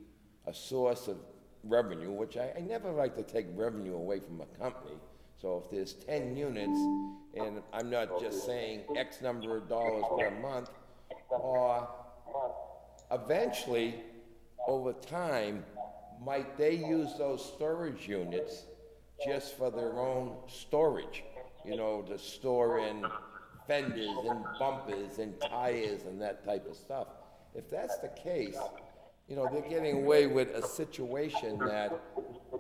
a source of revenue, which I never like to take revenue away from a company. So if there's 10 units, and I'm not just saying X number of dollars per month, or eventually, over time, might they use those storage units just for their own storage? You know, to store in fenders and bumpers and tires and that type of stuff. If that's the case, you know, they're getting away with a situation that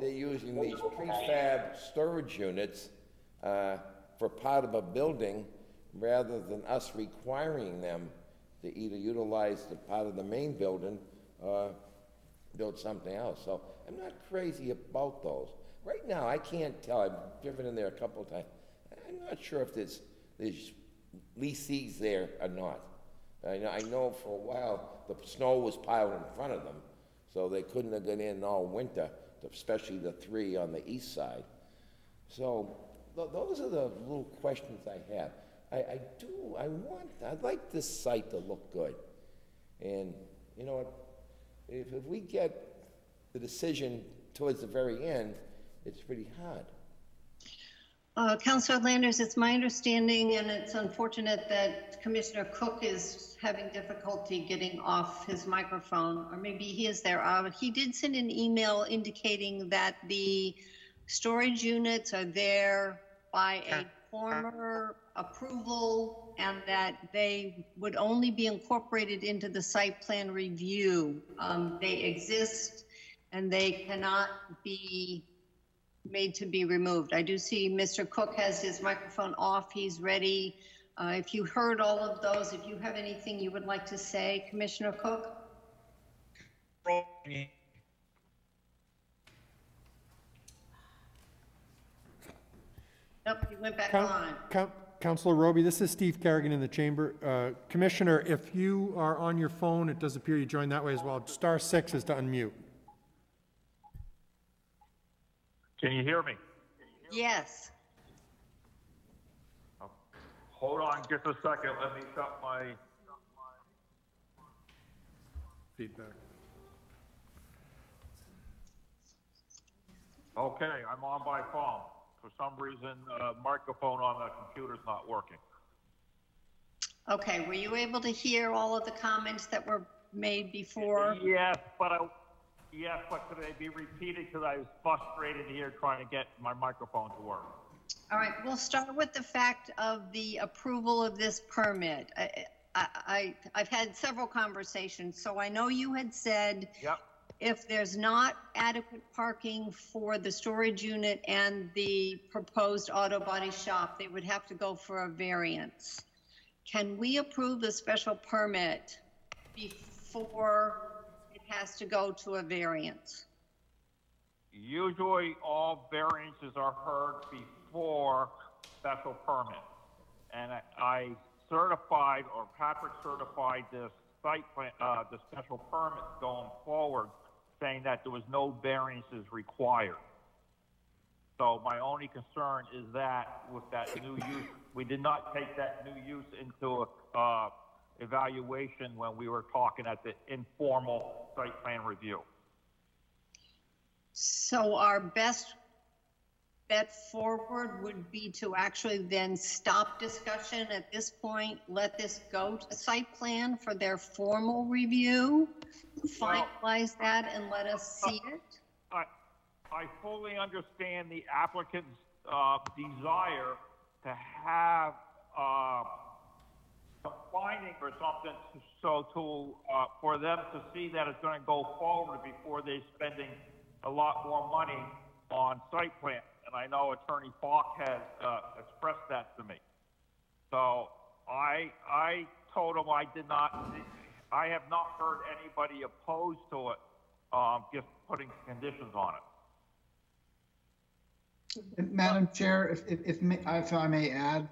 they're using these prefab storage units for part of a building rather than us requiring them to either utilize the part of the main building or build something else. So I'm not crazy about those. Right now, I can't tell. I've driven in there a couple of times. I'm not sure if there's leasees there or not. I know for a while the snow was piled in front of them, so they couldn't have gone in all winter, especially the 3 on the east side. So those are the little questions I have. I'd like this site to look good. And you know what, if we get the decision towards the very end, it's pretty hard.
Councilor Landers, it's my understanding, and it's unfortunate that Commissioner Cook is having difficulty getting off his microphone, or maybe he is there. He did send an email indicating that the storage units are there by a former approval and that they would only be incorporated into the site plan review. They exist and they cannot be made to be removed. I do see Mr. Cook has his microphone off. He's ready. If you heard all of those, if you have anything you would like to say, Commissioner Cook? Nope, he went back on.
Councilor Roby, this is Steve Carrigan in the chamber. Commissioner, if you are on your phone, it does appear you joined that way as well. *6 is to unmute.
Can you hear me?
Yes.
Hold on just a second. Let me shut my
Feedback.
Okay, I'm on by phone. For some reason, microphone on the computer's not working.
Okay, were you able to hear all of the comments that were made before?
Yes, but could they be repeated, because I was frustrated here trying to get my microphone to work.
All right, we'll start with the fact of the approval of this permit. I've had several conversations, so I know you had said,
yep,
if there's not adequate parking for the storage unit and the proposed auto body shop, they would have to go for a variance. Can we approve the special permit before it has to go to a variance?
Usually all variances are heard before special permit. And I certified, or Patrick certified, this site plan, the special permit going forward, saying that there was no variances required. So my only concern is that with that new use, we did not take that new use into evaluation when we were talking at the informal site plan review.
So our best bet forward would be to actually then stop discussion at this point, let this go to site plan for their formal review, finalize that and let us see it?
I fully understand the applicant's desire to have a finding or something, so for them to see that it's going to go forward before they're spending a lot more money on site plan. And I know Attorney Falk has expressed that to me. So I told him I have not heard anybody opposed to it, just putting conditions on it.
Madam Chair, if I may add,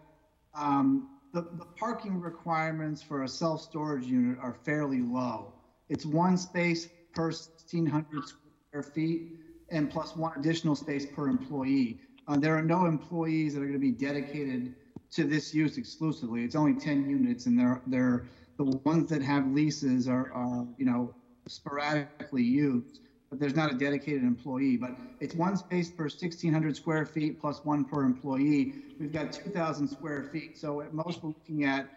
the parking requirements for a self-storage unit are fairly low. It's one space per 1,600 square feet and plus one additional space per employee. There are no employees that are going to be dedicated to this use exclusively. It's only 10 units, and they're the ones that have leases are you know, sporadically used, but there's not a dedicated employee. But it's one space per 1,600 square feet plus one per employee. We've got 2,000 square feet. So at most, we're looking at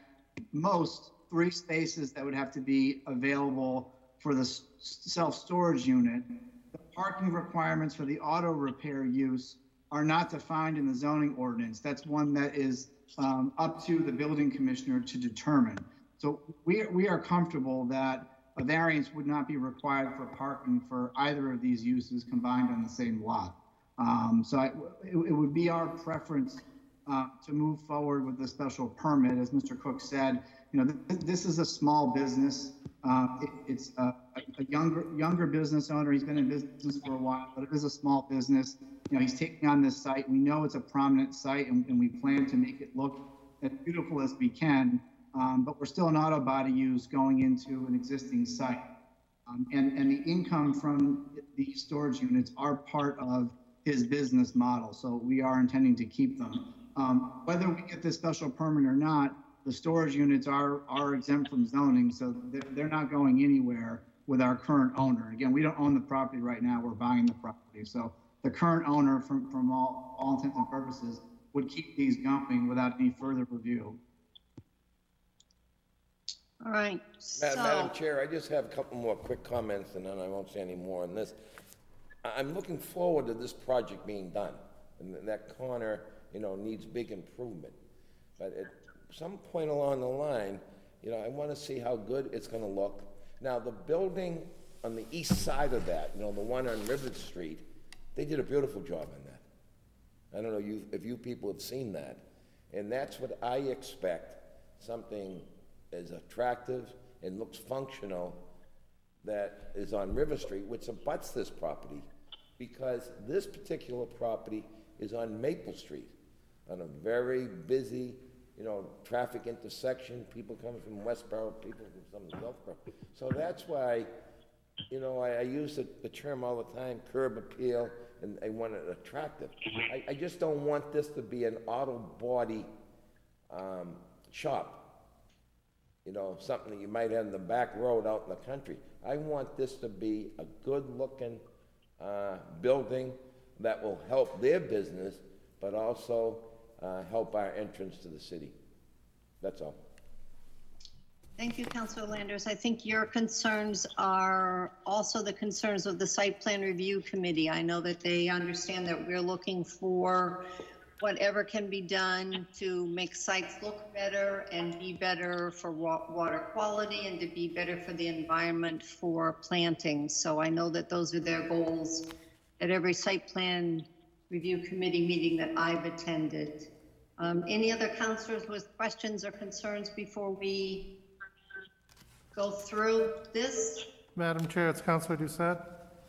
most 3 spaces that would have to be available for the self-storage unit. The parking requirements for the auto repair use are not defined in the zoning ordinance. That's one that is up to the building commissioner to determine. So we are comfortable that a variance would not be required for parking for either of these uses combined on the same lot. It would be our preference to move forward with the special permit. As Mr. Cook said, you know, this is a small business. It's a younger business owner. He's been in business for a while, but it is a small business. You know, he's taking on this site. We know it's a prominent site, and we plan to make it look as beautiful as we can. But we're still an auto body use going into an existing site. And the income from the storage units are part of his business model. So we are intending to keep them. Whether we get this special permit or not, the storage units are exempt from zoning, so they're not going anywhere with our current owner. Again, we don't own the property right now, we're buying the property. So the current owner, from all intents and purposes, would keep these going without any further review.
All right.
Madam Chair, I just have a couple more quick comments, and then I won't say any more on this. I'm looking forward to this project being done, and that corner, you know, needs big improvement. But at some point along the line, you know, I want to see how good it's going to look. Now, the building on the east side of that, you know, the one on River Street, they did a beautiful job on that. I don't know if you people have seen that. And that's what I expect, something as attractive and looks functional that is on River Street, which abuts this property, because this particular property is on Maple Street, on a very busy, you know, traffic intersection, people coming from Westboro, people from Southboro. So that's why, you know, I use the term all the time, curb appeal, and I want it attractive. I just don't want this to be an auto body shop. You know, something that you might have in the back road out in the country. I want this to be a good-looking building that will help their business, but also help our entrance to the city. That's all.
Thank you, Councilor Landers. I think your concerns are also the concerns of the Site Plan Review Committee. I know that they understand that we're looking for whatever can be done to make sites look better and be better for water quality and to be better for the environment for planting. So I know that those are their goals at every Site Plan Review Committee meeting that I've attended. Any other councilors with questions or concerns before we go through this?
Madam Chair, it's Councilor Doucette.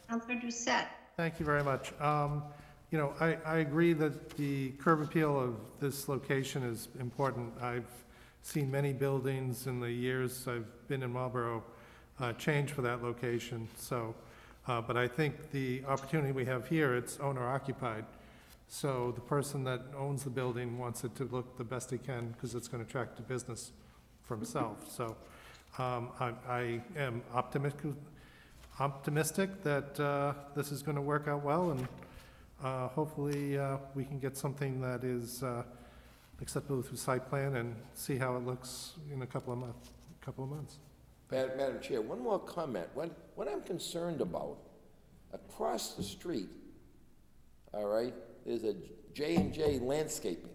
Councilor Doucette.
Thank you very much. You know, I agree that the curb appeal of this location is important. I've seen many buildings in the years I've been in Marlborough change for that location. So, but I think the opportunity we have here, it's owner occupied. So the person that owns the building wants it to look the best he can because it's going to attract the business for himself. So I am optimistic that this is going to work out well, and hopefully we can get something that is acceptable through site plan and see how it looks in a couple of months.
Madam Chair, one more comment. What I'm concerned about, across the street, all right, there's a J&J Landscaping,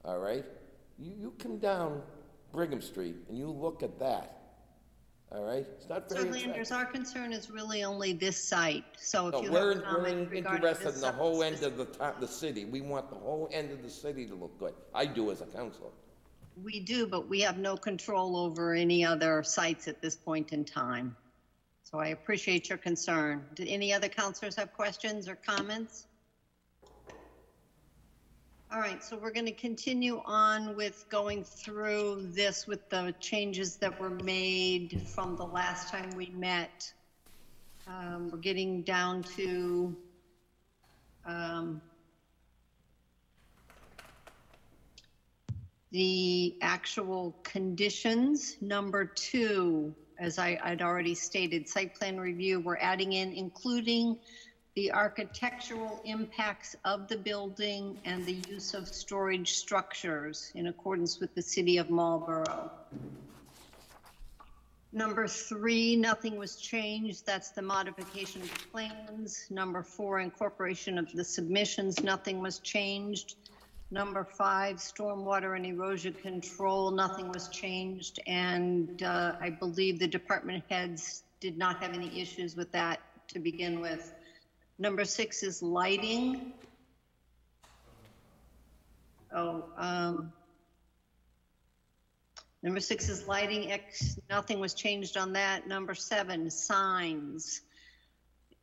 all right? You come down Brigham Street and you look at that, all right? It's not very attractive.
Landers, our concern is really only this site. So if you
we're
have a comment regarding
interested
this
in the whole end of the city. We want the whole end of the city to look good. I do as a councilor.
We do, but we have no control over any other sites at this point in time. So I appreciate your concern. Did any other councilors have questions or comments? All right, so we're going to continue on with going through this with the changes that were made from the last time we met. We're getting down to The actual conditions, number 2, as I'd already stated, site plan review, we're adding in including the architectural impacts of the building and the use of storage structures in accordance with the City of Marlborough. Number 3, nothing was changed. That's the modification of the plans. Number 4, incorporation of the submissions. Nothing was changed. Number 5, stormwater and erosion control. Nothing was changed. And I believe the department heads did not have any issues with that to begin with. Number 6 is lighting. Number 6 is lighting. Nothing was changed on that. Number 7, signs.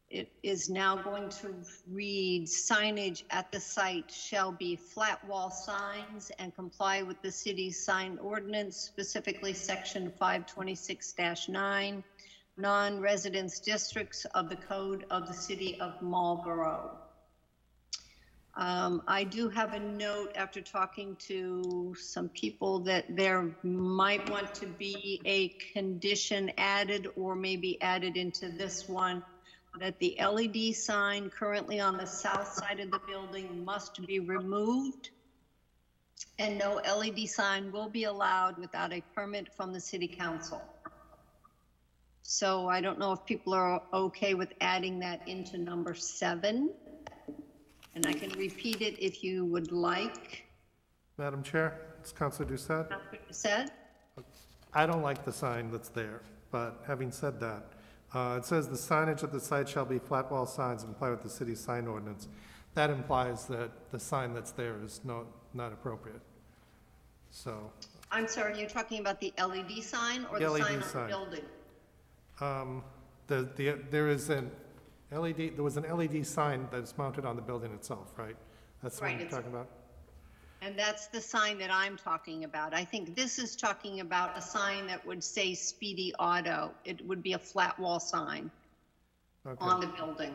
It is now going to read, signage at the site shall be flat wall signs and comply with the city's sign ordinance, specifically section 526-9, non-residence districts of the code of the City of Marlborough. I do have a note after talking to some people that there might want to be a condition added or maybe added into this one, that the LED sign currently on the south side of the building must be removed, and no LED sign will be allowed without a permit from the City Council. So I don't know if people are okay with adding that into number 7. And I can repeat it if you would like.
Madam Chair, it's Councilor Doucette.
Councilor Doucette?
I don't like the sign that's there, but having said that, it says the signage at the site shall be flat wall signs and comply with the city's sign ordinance. That implies that the sign that's there is not appropriate. So.
I'm sorry, you're talking about the LED sign or the sign on the building?
There is an LED, there was an LED sign that's mounted on the building itself, right? That's what you're talking about?
And that's the sign that I'm talking about. I think this is talking about a sign that would say Speedy Auto. It would be a flat wall sign on the building.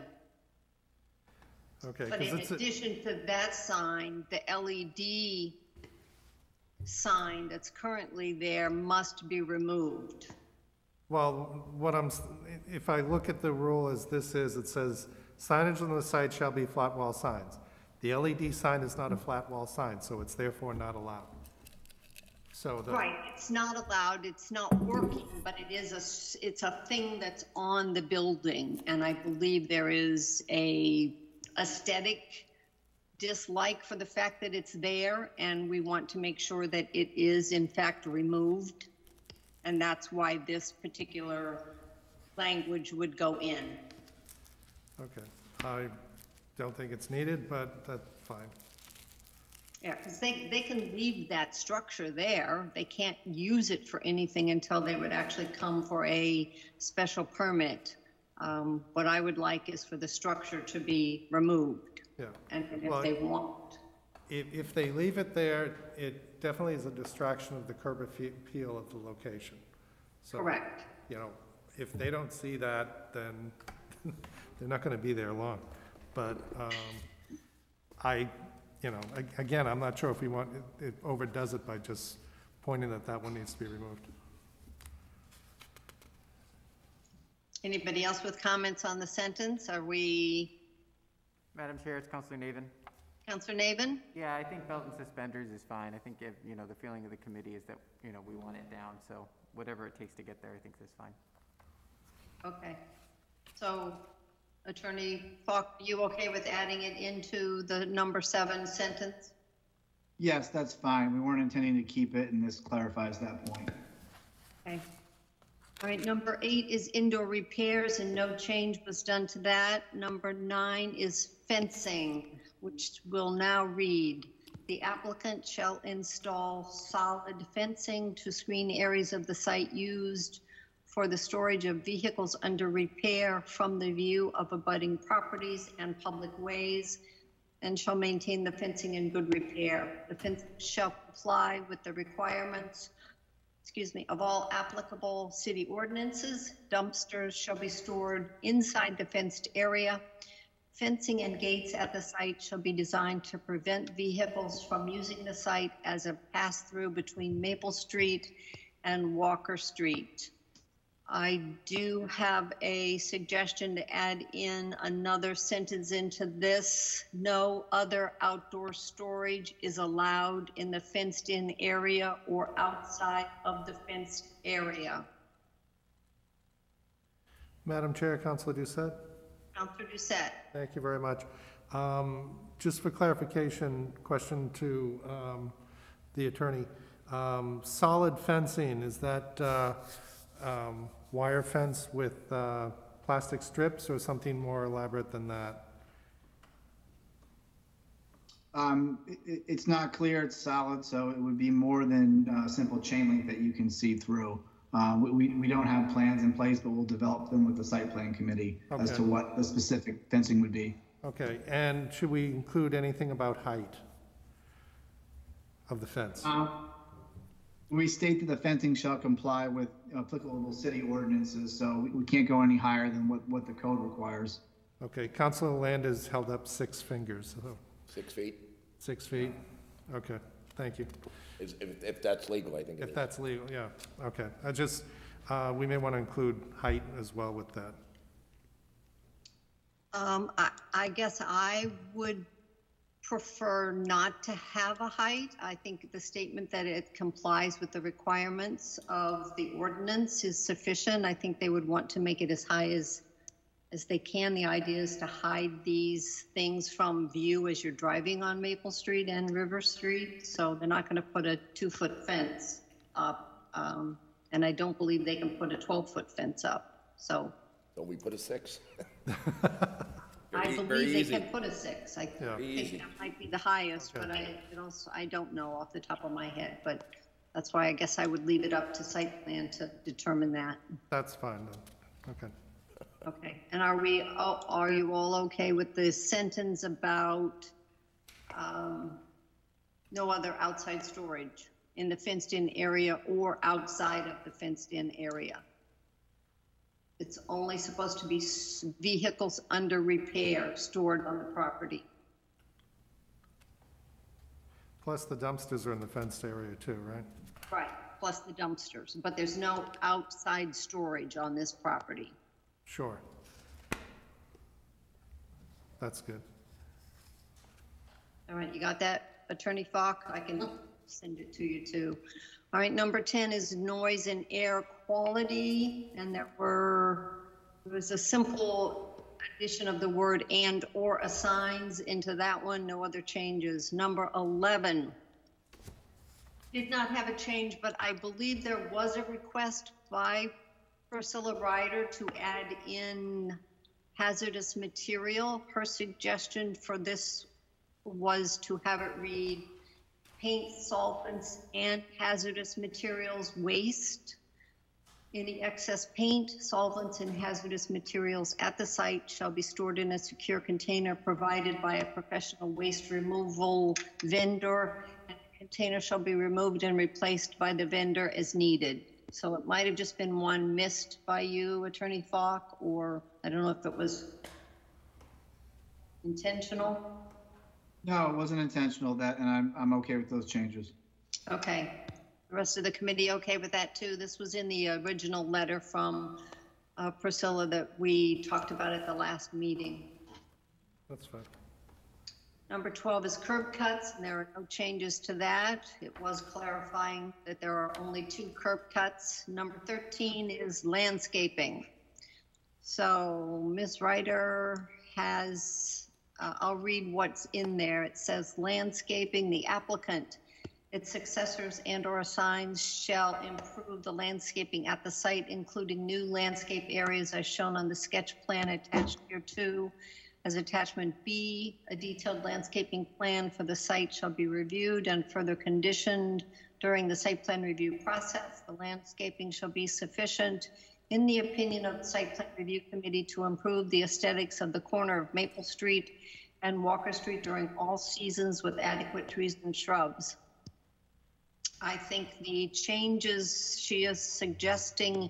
Okay.
But in addition to that sign, the LED sign that's currently there must be removed.
Well, if I look at the rule as this is, it says signage on the site shall be flat wall signs. The LED sign is not a flat wall sign, so it's therefore not allowed. So
right, it's not allowed, it's not working, but it's a thing that's on the building, and I believe there is a aesthetic dislike for the fact that it's there, and we want to make sure that it is in fact removed. And that's why this particular language would go in.
Okay. I don't think it's needed, but that's fine.
Yeah, because they can leave that structure there. They can't use it for anything until they would actually come for a special permit. What I would like is for the structure to be removed.
Yeah.
And if they won't.
If they leave it there, it definitely is a distraction of the curb appeal of the location. So,
correct.
You know, if they don't see that, then they're not going to be there long. But again, I'm not sure if we want, it overdoes it by just pointing that one needs to be removed.
Anybody else with comments on the sentence? Are we?
Madam Chair, it's Councilor Navin.
Councilor Navin?
Yeah, I think belt and suspenders is fine. I think, the feeling of the committee is that, we want it down. So whatever it takes to get there, I think that's fine.
Okay. So, Attorney Falk, are you okay with adding it into the number 7 sentence?
Yes, that's fine. We weren't intending to keep it, and this clarifies that point.
Okay. All right, number 8 is indoor repairs, and no change was done to that. Number 9 is fencing, which will now read, the applicant shall install solid fencing to screen areas of the site used for the storage of vehicles under repair from the view of abutting properties and public ways, and shall maintain the fencing in good repair. The fence shall comply with the requirements of all applicable city ordinances. Dumpsters shall be stored inside the fenced area. Fencing and gates at the site shall be designed to prevent vehicles from using the site as a pass-through between Maple Street and Walker Street. I do have a suggestion to add in another sentence into this. No other outdoor storage is allowed in the fenced-in area or outside of the fenced area.
Madam Chair, Councilor Doucette?
Councilor Doucette.
Thank you very much. Just for clarification, question to the attorney. Solid fencing, is that wire fence with plastic strips or something more elaborate than that?
It's not clear, it's solid, so it would be more than simple chain link that you can see through. We don't have plans in place, but we'll develop them with the site plan committee as to what the specific fencing would be. Okay, and should we include anything about height of the fence? We state that the fencing shall comply with applicable city ordinances, so we can't go any higher than what the code requires. Okay, Councilor Land has held up 6 fingers. So
6 feet?
6 feet, okay, thank you.
If that's legal, I think it is.
If that's legal, yeah, okay. I just, we may want to include height as well with that.
I guess I would prefer not to have a height. I think the statement that it complies with the requirements of the ordinance is sufficient. I think they would want to make it as high as they can. The idea is to hide these things from view as you're driving on Maple Street and River Street. So they're not going to put a 2-foot fence up. And I don't believe they can put a 12-foot fence up. So
we put a 6?
I believe they can put a 6. I think that might be the highest, but I don't know off the top of my head. But that's why I guess I would leave it up to site plan to determine that.
That's fine then. Okay.
Okay. And are you all okay with the sentence about no other outside storage in the fenced-in area or outside of the fenced-in area? It's only supposed to be vehicles under repair stored on the property.
Plus the dumpsters are in the fenced area too, right?
Right, plus the dumpsters, but there's no outside storage on this property.
Sure. That's good.
All right, you got that, Attorney Falk? I can send it to you too. All right, number 10 is noise and air quality, and there was a simple addition of the word and or assigns into that one, no other changes. Number 11 did not have a change, but I believe there was a request by Priscilla Ryder to add in hazardous material. Her suggestion for this was to have it read paint, solvents, and hazardous materials waste. Any excess paint, solvents, and hazardous materials at the site shall be stored in a secure container provided by a professional waste removal vendor, and the container shall be removed and replaced by the vendor as needed. So it might have just been one missed by you, Attorney Falk, or I don't know if it was intentional.
No, it wasn't intentional, and I'm okay with those changes.
Okay. The rest of the committee okay with that too? This was in the original letter from Priscilla that we talked about at the last meeting.
That's fine.
Number 12 is curb cuts, and there are no changes to that. It was clarifying that there are only 2 curb cuts. Number 13 is landscaping. So Ms. Ryder has, I'll read what's in there. It says landscaping, the applicant, its successors and or assigns shall improve the landscaping at the site, including new landscape areas as shown on the sketch plan attached here too. As attachment B, a detailed landscaping plan for the site shall be reviewed and further conditioned during the site plan review process. The landscaping shall be sufficient, in the opinion of the site plan review committee, to improve the aesthetics of the corner of Maple Street and Walker Street during all seasons with adequate trees and shrubs. I think the changes she is suggesting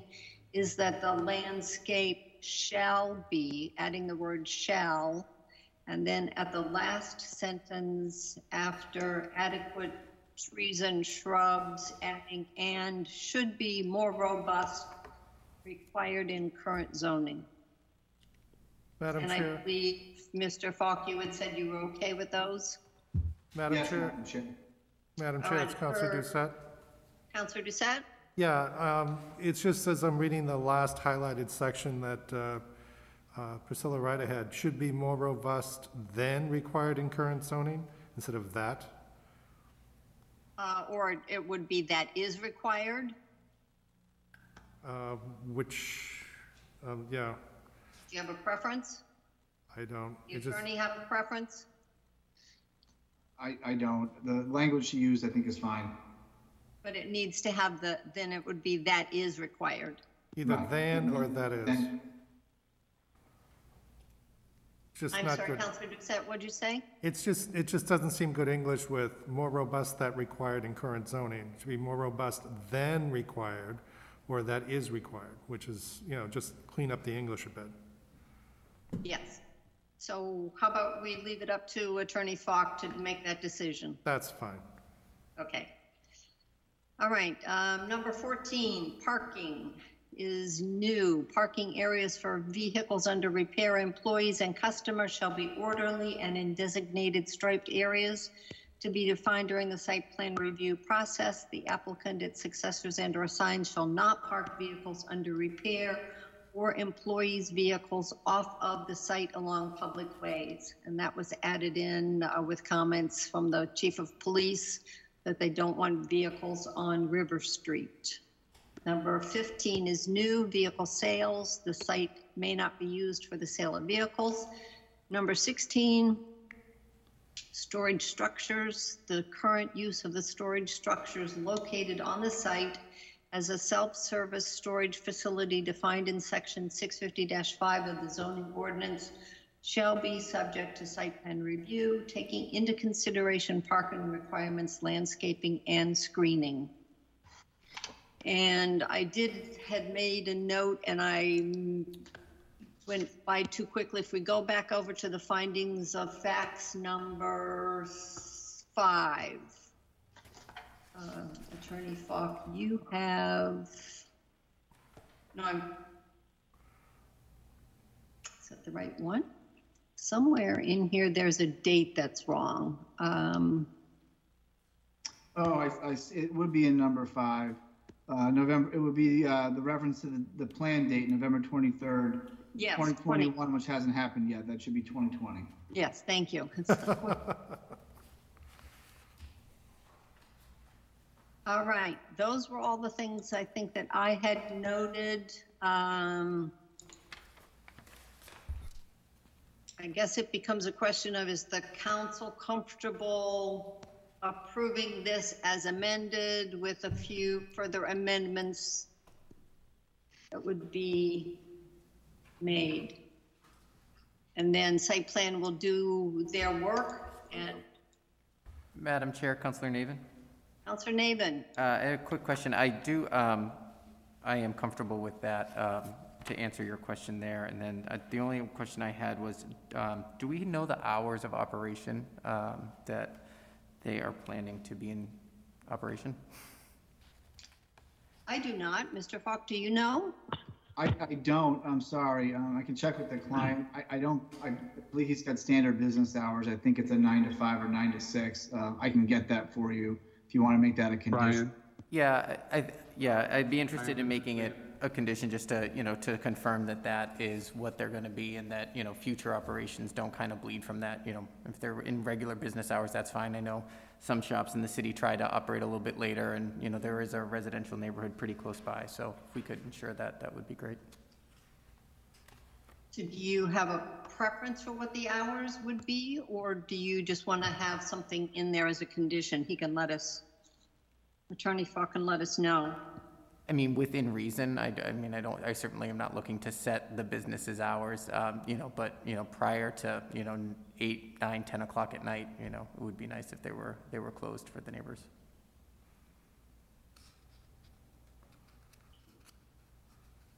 is that the landscape shall be, adding the word shall, And then at the last sentence, after adequate trees and shrubs, adding and should be more robust, required in current zoning.
Madam
And
Chair.
I believe, Mr. Falk, you had said you were okay with those?
Madam
Yes,
Chair.
Madam Chair.
Madam
All
Chair,
right,
it's Councilor
for-
Doucette.
Counselor Doucette?
Yeah, it's just as I'm reading the last highlighted section that Priscilla right ahead, should be more robust than required in current zoning, instead of that.
Or it would be that is required?
Which, yeah,
Do you have a preference?
I don't.
The
It just-
attorney have a preference?
I don't. The language she used, I think, is fine.
But it needs to have then it would be that is required.
Either
Right.
than or that is.
Then-
Just
I'm
not
sorry,
good.
Counselor Doucette, what'd you say?
It just doesn't seem good English with more robust that required in current zoning. It should be more robust than required, or that is required, which is, just clean up the English a bit.
Yes. So how about we leave it up to Attorney Falk to make that decision?
That's fine.
Okay. All right, number 14, parking is new. Parking areas for vehicles under repair. Employees and customers shall be orderly and in designated striped areas to be defined during the site plan review process. The applicant, its successors, and/or signs shall not park vehicles under repair or employees' vehicles off of the site along public ways. And that was added in with comments from the chief of police that they don't want vehicles on River Street. Number 15 is new vehicle sales. The site may not be used for the sale of vehicles. Number 16, storage structures. The current use of the storage structures located on the site as a self-service storage facility defined in section 650-5 of the zoning ordinance shall be subject to site plan review, taking into consideration parking requirements, landscaping, and screening. And I had made a note, and I went by too quickly. If we go back over to the findings of facts number 5. Attorney Falk, you have, no, is that the right one? Somewhere in here, there's a date that's wrong.
It would be in number 5. November, it would be the reference to the plan date, November 23rd,
Yes,
2021, which hasn't happened yet. That should be 2020.
Yes, thank you. All right, those were all the things I think that I had noted. I guess it becomes a question of, is the council comfortable approving this as amended with a few further amendments that would be made? And then site plan will do their work. And
Madam Chair, Councilor Navin.
Councilor Navin.
A quick question. I am comfortable with that, to answer your question there. And then the only question I had was, do we know the hours of operation that they are planning to be in operation?
I do not. Mr. Falk, do you know?
I don't, I'm sorry. I can check with the client. I believe he's got standard business hours. I think it's a 9 to 5 or 9 to 6. I can get that for you if you want to make that a condition.
Yeah, I'd be interested in making it a condition just to, to confirm that that is what they're going to be, and that, future operations don't kind of bleed from that. If they're in regular business hours, that's fine. I know some shops in the city try to operate a little bit later, and, there is a residential neighborhood pretty close by. So if we could ensure that, that would be great.
Do you have a preference for what the hours would be, or do you just want to have something in there as a condition? He can let us, Attorney Falk can let us know.
I mean, within reason. I certainly am not looking to set the business's hours, but, prior to, 8, 9, 10 o'clock at night, it would be nice if they were closed for the neighbors.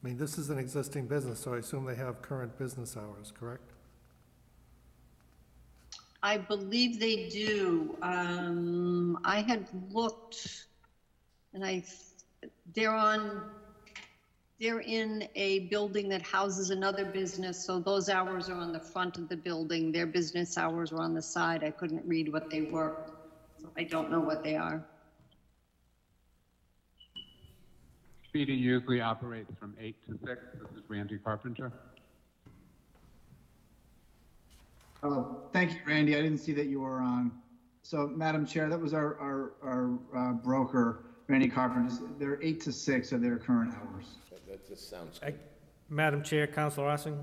I mean, this is an existing business, so I assume they have current business hours, correct?
I believe they do. I had looked, and they're in a building that houses another business, so those hours are on the front of the building. Their business hours were on the side. I couldn't read what they were, so I don't know what they are.
Speedy usually operates from 8 to 6. This is Randy Carpenter.
Thank you, Randy. I didn't see that you were on. So, Madam Chair, that was our broker, Randy Carpenter. They're 8 to 6 of their current hours.
That just sounds good.
Madam Chair, Councilor Ossing?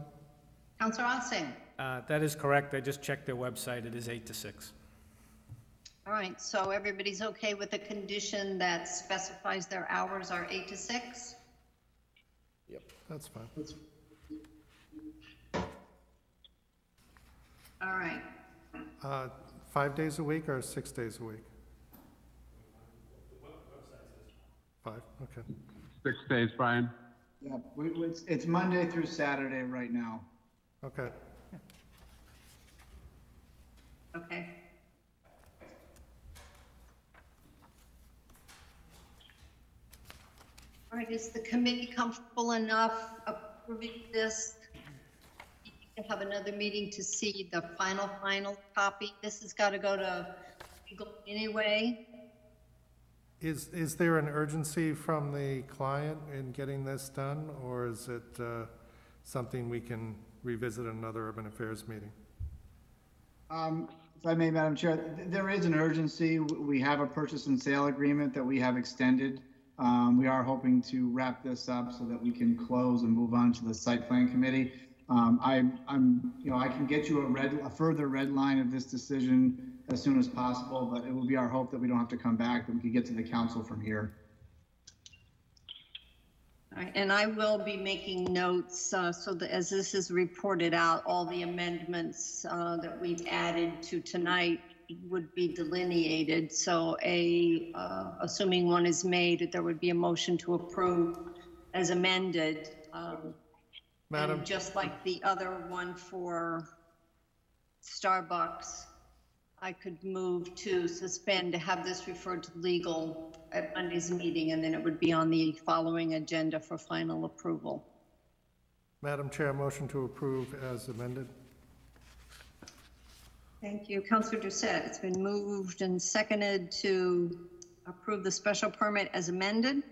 Councilor Ossing.
That is correct. I just checked their website. It is 8 to 6.
All right, so everybody's okay with the condition that specifies their hours are 8 to 6?
Yep.
That's fine.
All right.
5 days a week or 6 days a week? 5, okay.
6 days, Brian.
Yeah, it's Monday through Saturday right now.
Okay.
Okay. All right, is the committee comfortable enough approving this? You can have another meeting to see the final copy. This has got to go to legal anyway.
Is there an urgency from the client in getting this done, or is it something we can revisit in another urban affairs meeting?
If I may, Madam Chair, there is an urgency. We have a purchase and sale agreement that we have extended. We are hoping to wrap this up so that we can close and move on to the site plan committee. I can get you a further red line of this decision as soon as possible, but it will be our hope that we don't have to come back, that we can get to the council from here.
All right, and I will be making notes so that as this is reported out, all the amendments that we've added to tonight would be delineated. So assuming one is made, there would be a motion to approve as amended.
Madam,
and just like the other one for Starbucks, I could move to suspend to have this referred to legal at Monday's meeting, and then it would be on the following agenda for final approval.
Madam Chair, motion to approve as amended.
Thank you. Councilor Doucette, it's been moved and seconded to approve the special permit as amended.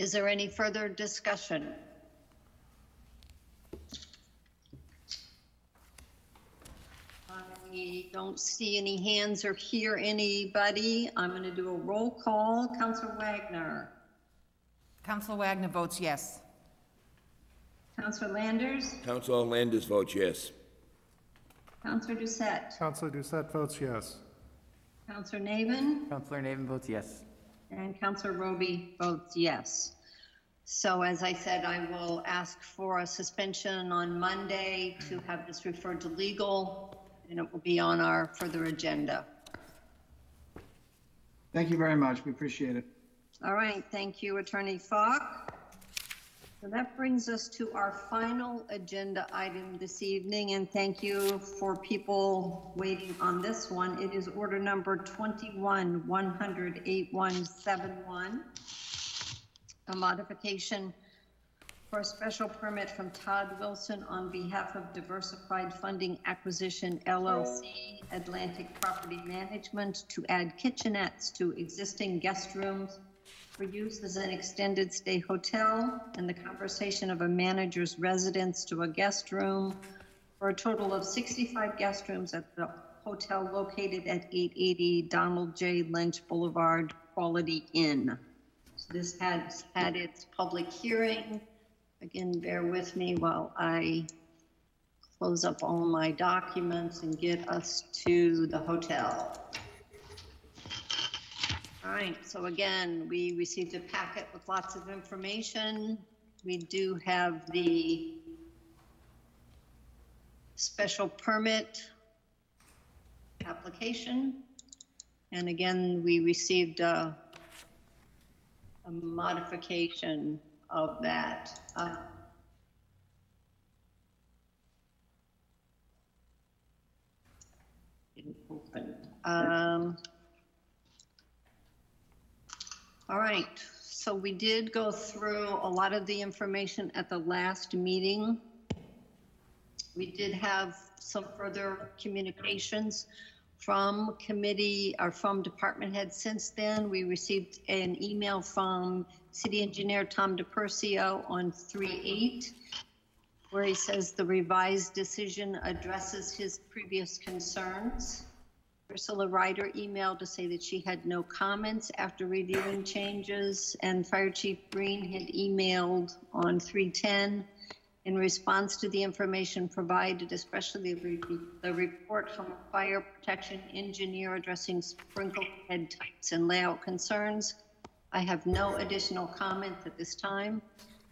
Is there any further discussion? I don't see any hands or hear anybody. I'm going to do a roll call. Councilor Wagner.
Councilor Wagner votes yes.
Councilor Landers.
Councilor Landers votes yes.
Councilor Doucette.
Councilor Doucette votes yes.
Councilor Navin.
Councilor Navin votes yes.
And Councilor Roby votes yes. So as I said, I will ask for a suspension on Monday to have this referred to legal, and it will be on our further agenda.
Thank you very much. We appreciate it.
All right. Thank you, Attorney Falk. So that brings us to our final agenda item this evening, and thank you for people waiting on this one. It is order number 21-100-8171, a modification for a special permit from Todd Wilson on behalf of Diversified Funding Acquisition LLC, Atlantic Property Management, to add kitchenettes to existing guest rooms for use as an extended stay hotel, and the conversion of a manager's residence to a guest room for a total of 65 guest rooms at the hotel located at 880 Donald J. Lynch Boulevard, Quality Inn. So this has had its public hearing. Again, bear with me while I close up all my documents and get us to the hotel. All right, so again, we received a packet with lots of information. We do have the special permit application. And again, we received a modification of that. All right, so we did go through a lot of the information at the last meeting. We did have some further communications from committee or from department heads since then. We received an email from City Engineer Tom DePercio on 3/8, where he says the revised decision addresses his previous concerns. Ursula Ryder emailed to say that she had no comments after reviewing changes, and Fire Chief Green had emailed on 3/10 in response to the information provided, especially the report from a fire protection engineer addressing sprinkler head types and layout concerns. I have no additional comment at this time.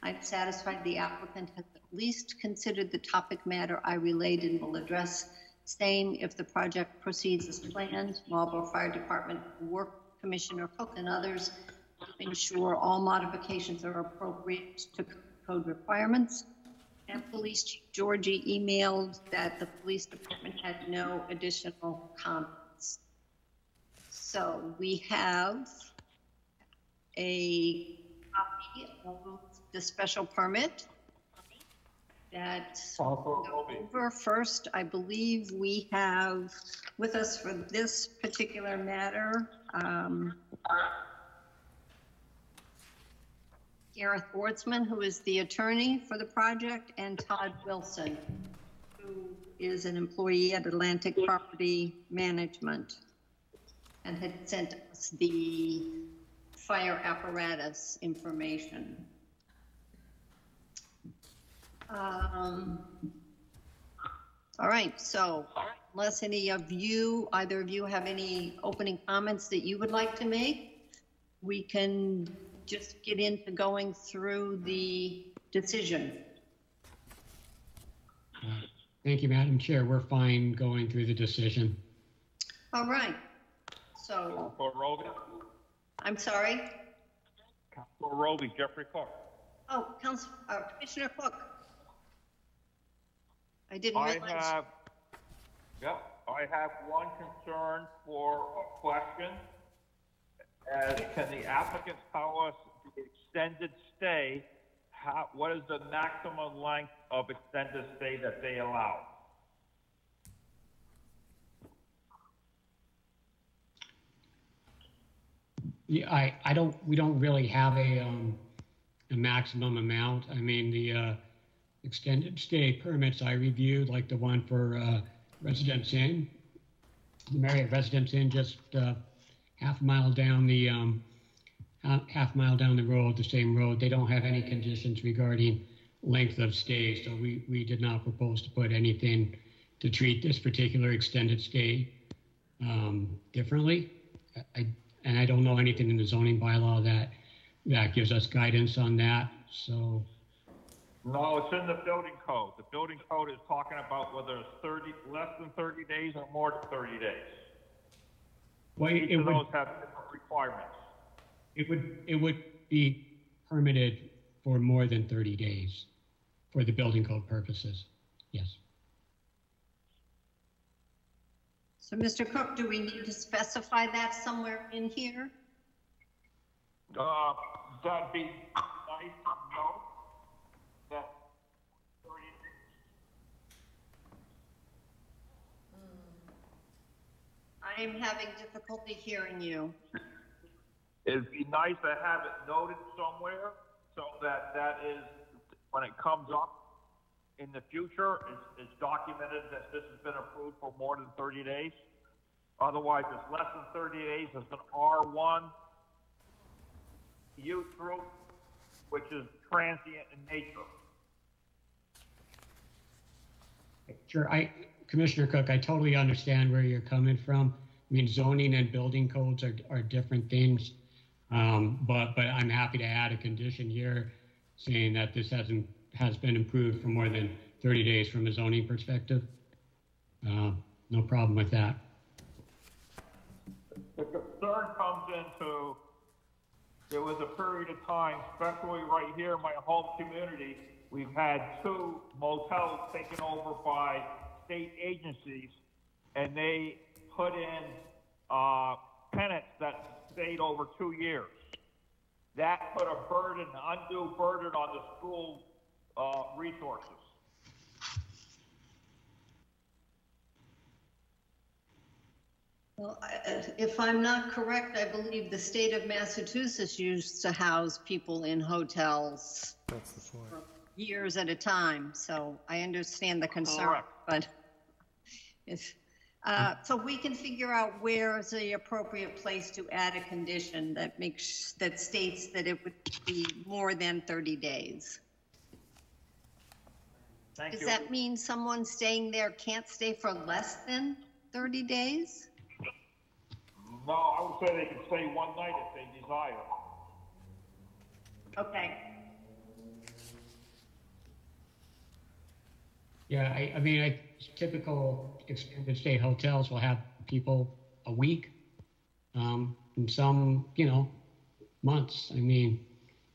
I'm satisfied the applicant has at least considered the topic matter I relayed and will address same if the project proceeds as planned. Marlborough Fire Department work Commissioner Cook and others to ensure all modifications are appropriate to code requirements. And Police Chief Georgie emailed that the police department had no additional comments. So we have a copy of the special permit that over first. I believe we have with us for this particular matter Gareth Ortsman, who is the attorney for the project, and Todd Wilson, who is an employee at Atlantic Property Management and had sent us the fire apparatus information. All right, so unless any of you, either of you have any opening comments that you would like to make, we can just get into going through the decision.
Thank you, Madam Chair. We're fine going through the decision.
All right, so.
Councilor Roby.
I'm sorry?
Councilor Roby, Jeffrey Cook.
Oh, Commissioner Cook. I didn't realize.
I have one concern for a question. Can the applicant tell us the extended stay, what is the maximum length of extended stay that they allow?
Yeah, we don't really have a maximum amount. I mean, the extended stay permits I reviewed, like the one for Residence Inn, the Marriott Residence Inn, just half a mile down the road, the same road. They don't have any conditions regarding length of stay, so we did not propose to put anything to treat this particular extended stay differently. I don't know anything in the zoning bylaw that gives us guidance on that. So.
No, it's in the building code. The building code is talking about whether it's less than 30 days or more than 30 days.
Well,
each of those have different requirements.
It would be permitted for more than 30 days for the building code purposes. Yes.
So, Mr. Cook, do we need to specify that somewhere in here?
That'd be nice to know that 30 days.
I am having difficulty hearing you.
It'd be nice to have it noted somewhere so that is, when it comes up in the future, it's documented that this has been approved for more than 30 days. Otherwise, it's less than 30 days. It's an R1 youth group, which is transient in nature.
Sure, Commissioner Cook, I totally understand where you're coming from. I mean, zoning and building codes are different things, but I'm happy to add a condition here saying that this has been improved for more than 30 days from a zoning perspective. No problem with that.
The concern comes into, there was a period of time, especially right here in my home community, we've had 2 motels taken over by state agencies, and they put in tenants that stayed over 2 years. That put a burden, undue burden on the school resources.
Well, if I'm not correct, I believe the state of Massachusetts used to house people in hotels
That's the point.
for years at a time, so I understand the concern.
Correct.
But if, so we can figure out where is the appropriate place to add a condition that that states that it would be more than 30 days.
Thank
Does
you.
that mean someone staying there can't stay for less than 30 days?
No, I would say they can stay one night if they desire.
Okay.
Yeah, I mean, typical extended stay hotels will have people a week, and some, months. I mean,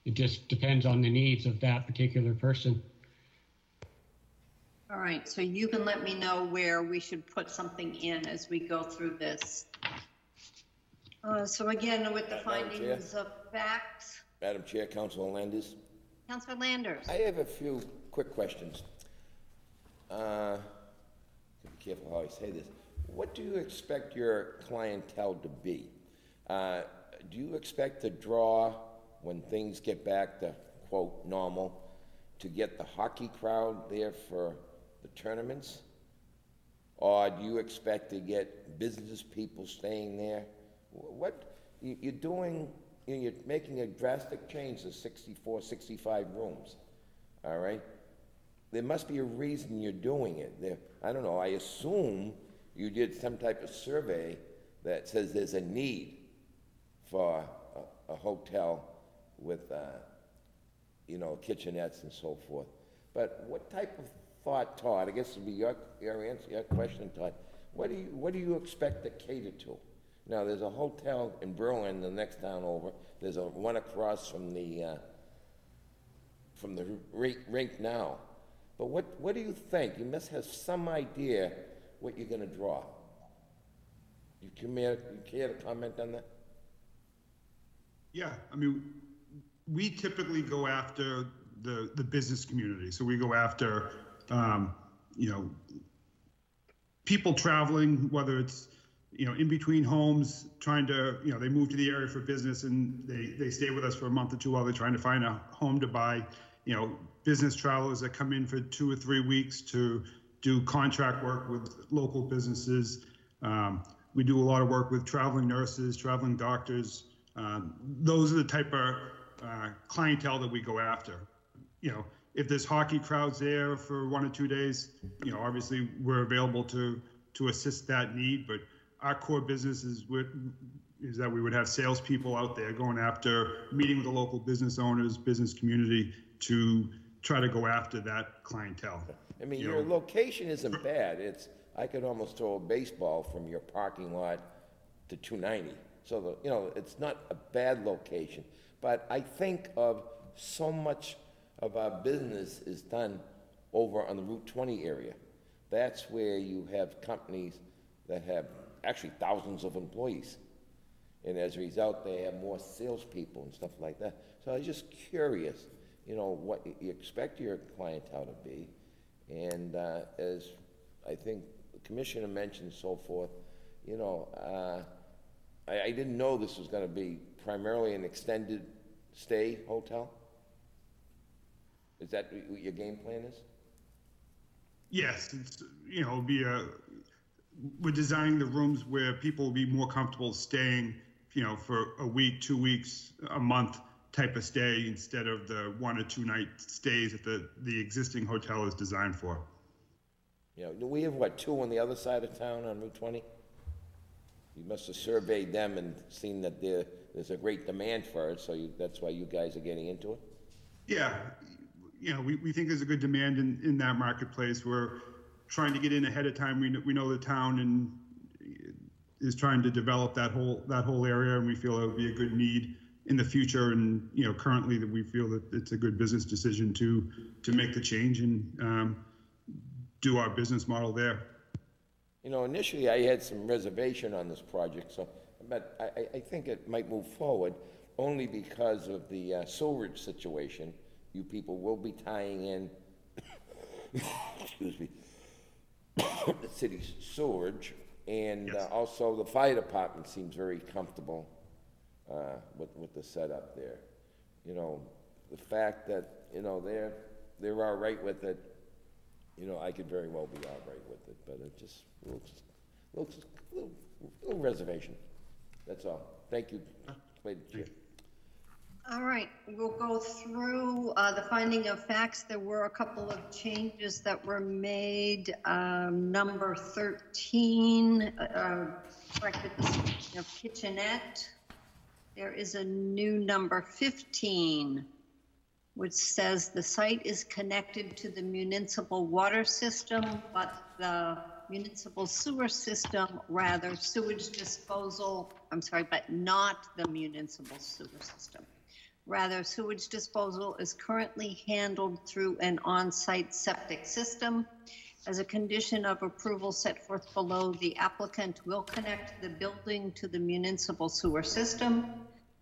it just depends on the needs of that particular person.
All right, so you can let me know where we should put something in as we go through this. So again, with the findings of facts,
Madam Chair, Councilor Landers.
Councilor Landers.
I have a few quick questions. Be careful how I say this. What do you expect your clientele to be? Do you expect to draw, when things get back to, quote, normal, to get the hockey crowd there for the tournaments? Or do you expect to get business people staying there? What you're doing, you're making a drastic change to 64, 65 rooms, all right? There must be a reason you're doing it. I don't know, I assume you did some type of survey that says there's a need for a hotel with, kitchenettes and so forth. But what type of thought, Todd, I guess would be your answer, your question, Todd, what do you expect to cater to? Now, there's a hotel in Berlin, the next town over. There's one across from the rink now. But what do you think? You must have some idea what you're going to draw. You care to comment on that?
Yeah, I mean, we typically go after the business community. So we go after, people traveling, whether it's, in between homes, trying to, they move to the area for business and they stay with us for a month or two while they're trying to find a home to buy, business travelers that come in for 2 or 3 weeks to do contract work with local businesses. We do a lot of work with traveling nurses, traveling doctors. Those are the type of clientele that we go after. If there's hockey crowds there for 1 or 2 days, obviously we're available to assist that need, but our core business is that we would have salespeople out there going after, meeting with the local business owners, business community to try to go after that clientele.
I mean, your location isn't bad. I could almost throw a baseball from your parking lot to 290. So, it's not a bad location. But I think of so much of our business is done over on the Route 20 area. That's where you have companies that have actually thousands of employees. And as a result, they have more salespeople and stuff like that. So I was just curious, what you expect your clientele to be. And as I think the commissioner mentioned so forth, I didn't know this was going to be primarily an extended stay hotel. Is that what your game plan is?
Yes, it's, we're designing the rooms where people will be more comfortable staying, for a week, 2 weeks, a month type of stay instead of the 1 or 2 night stays that the existing hotel is designed for.
We have, 2 on the other side of town on Route 20? You must have surveyed them and seen that there's a great demand for it, so that's why you guys are getting into it?
Yeah, we think there's a good demand in that marketplace. We're trying to get in ahead of time. We know the town and is trying to develop that whole area, and we feel it would be a good need in the future. And currently that we feel that it's a good business decision to make the change and do our business model there.
You know, initially I had some reservation on this project, so, but I think it might move forward only because of the sewerage situation. You people will be tying in, excuse me, the city's sewerage, and also the fire department seems very comfortable with the setup there. You know, the fact that, you know, they're all right with it, you know, I could very well be all right with it, but it just looks a little reservation. That's all. Thank you, Lady Chair.
All right, we'll go through the finding of facts. There were a couple of changes that were made. Number 13, corrected the spelling of kitchenette. There is a new number 15, which says the site is connected to the municipal water system, but the municipal sewer system, rather sewage disposal, I'm sorry, but not the municipal sewer system. Rather, sewage disposal is currently handled through an on-site septic system. As a condition of approval set forth below, the applicant will connect the building to the municipal sewer system.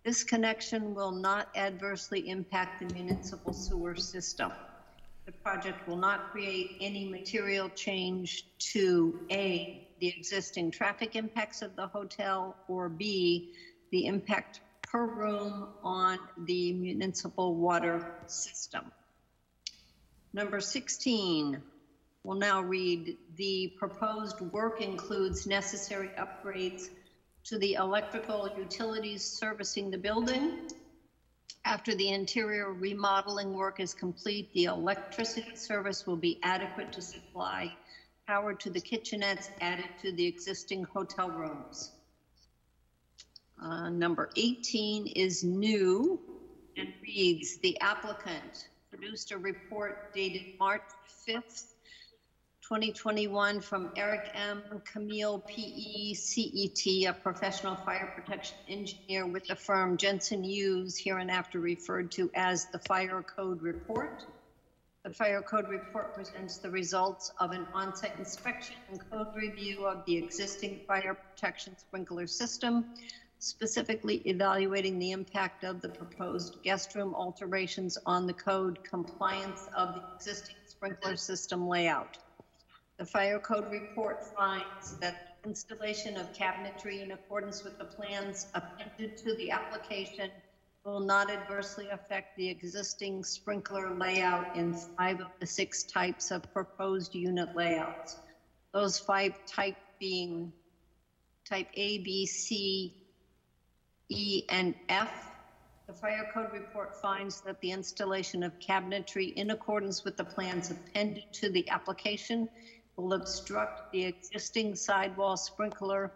This connection will not adversely impact the municipal sewer system. The project will not create any material change to A, the existing traffic impacts of the hotel, or B, the impact per room on the municipal water system. Number 16 will now read, the proposed work includes necessary upgrades to the electrical utilities servicing the building. After the interior remodeling work is complete, the electricity service will be adequate to supply power to the kitchenettes added to the existing hotel rooms. Number 18 is new and reads, the applicant produced a report dated March 5th, 2021 from Eric M. Camille PE CET, a professional fire protection engineer with the firm Jensen Hughes, hereinafter referred to as the Fire Code Report. The Fire Code Report presents the results of an on-site inspection and code review of the existing fire protection sprinkler system, specifically evaluating the impact of the proposed guest room alterations on the code compliance of the existing sprinkler system layout. The Fire Code Report finds that the installation of cabinetry in accordance with the plans appended to the application will not adversely affect the existing sprinkler layout in 5 of the 6 types of proposed unit layouts. Those 5 types being type A, B, C, E, and F. The Fire Code Report finds that the installation of cabinetry in accordance with the plans appended to the application will obstruct the existing sidewall sprinkler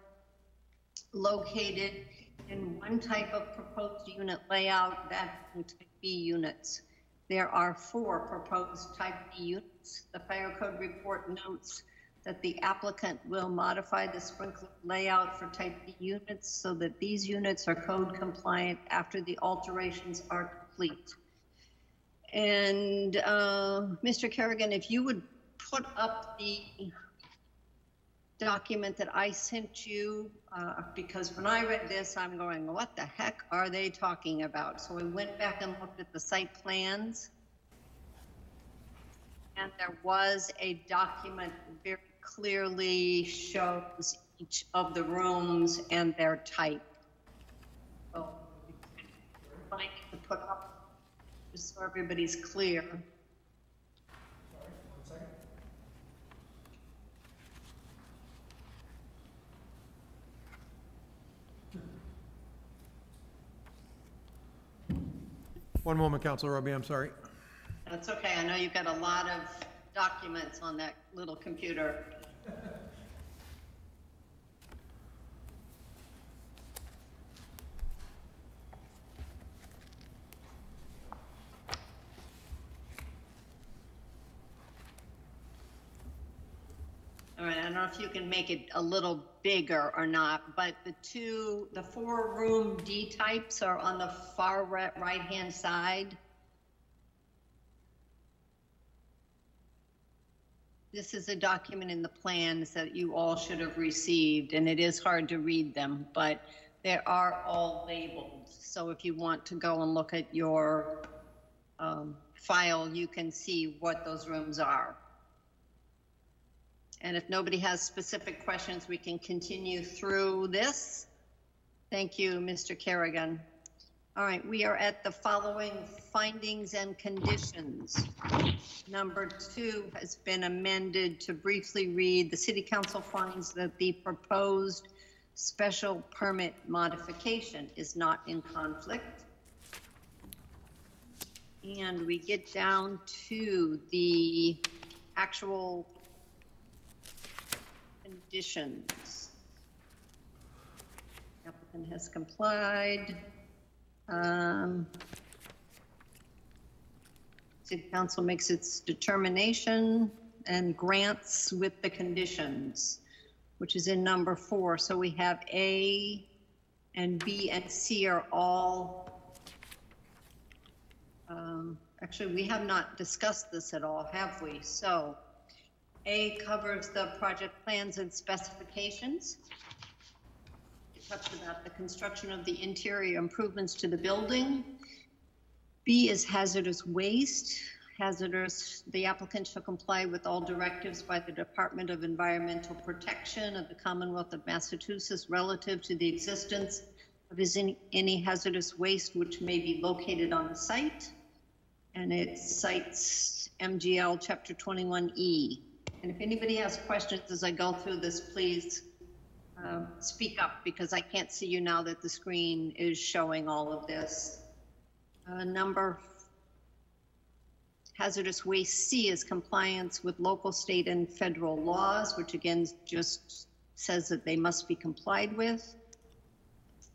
located in one type of proposed unit layout, that type B units. There are 4 proposed type B units. The Fire Code Report notes that the applicant will modify the sprinkler layout for type B units so that these units are code compliant after the alterations are complete. And Mr. Kerrigan, if you would put up the document that I sent you, because when I read this, I'm going, what the heck are they talking about? So I went back and looked at the site plans, and there was a document very clearly shows each of the rooms and their type. So I need to put up just so everybody's clear.
Sorry, 1 second. One moment, Councilor Roby, I'm sorry.
That's okay. I know you've got a lot of documents on that little computer. All right, I don't know if you can make it a little bigger or not, but the 4 room D types are on the far right-hand side. This is a document in the plans that you all should have received, and it is hard to read them, but they are all labeled. So if you want to go and look at your file, you can see what those rooms are. And if nobody has specific questions, we can continue through this. Thank you, Mr. Kerrigan. All right, we are at the following findings and conditions. Number 2 has been amended to briefly read, the City Council finds that the proposed special permit modification is not in conflict. And we get down to the actual conditions. Applicant has complied. City Council makes its determination and grants with the conditions, which is in number 4. So we have A and B and C are all, actually we have not discussed this at all, have we? So A covers the project plans and specifications. It talks about the construction of the interior improvements to the building. B is hazardous waste. The applicant shall comply with all directives by the Department of Environmental Protection of the Commonwealth of Massachusetts relative to the existence of any hazardous waste which may be located on the site. And it cites MGL Chapter 21E. And if anybody has questions as I go through this, please speak up, because I can't see you now that the screen is showing all of this. Number hazardous waste C is compliance with local, state, and federal laws, which again just says that they must be complied with.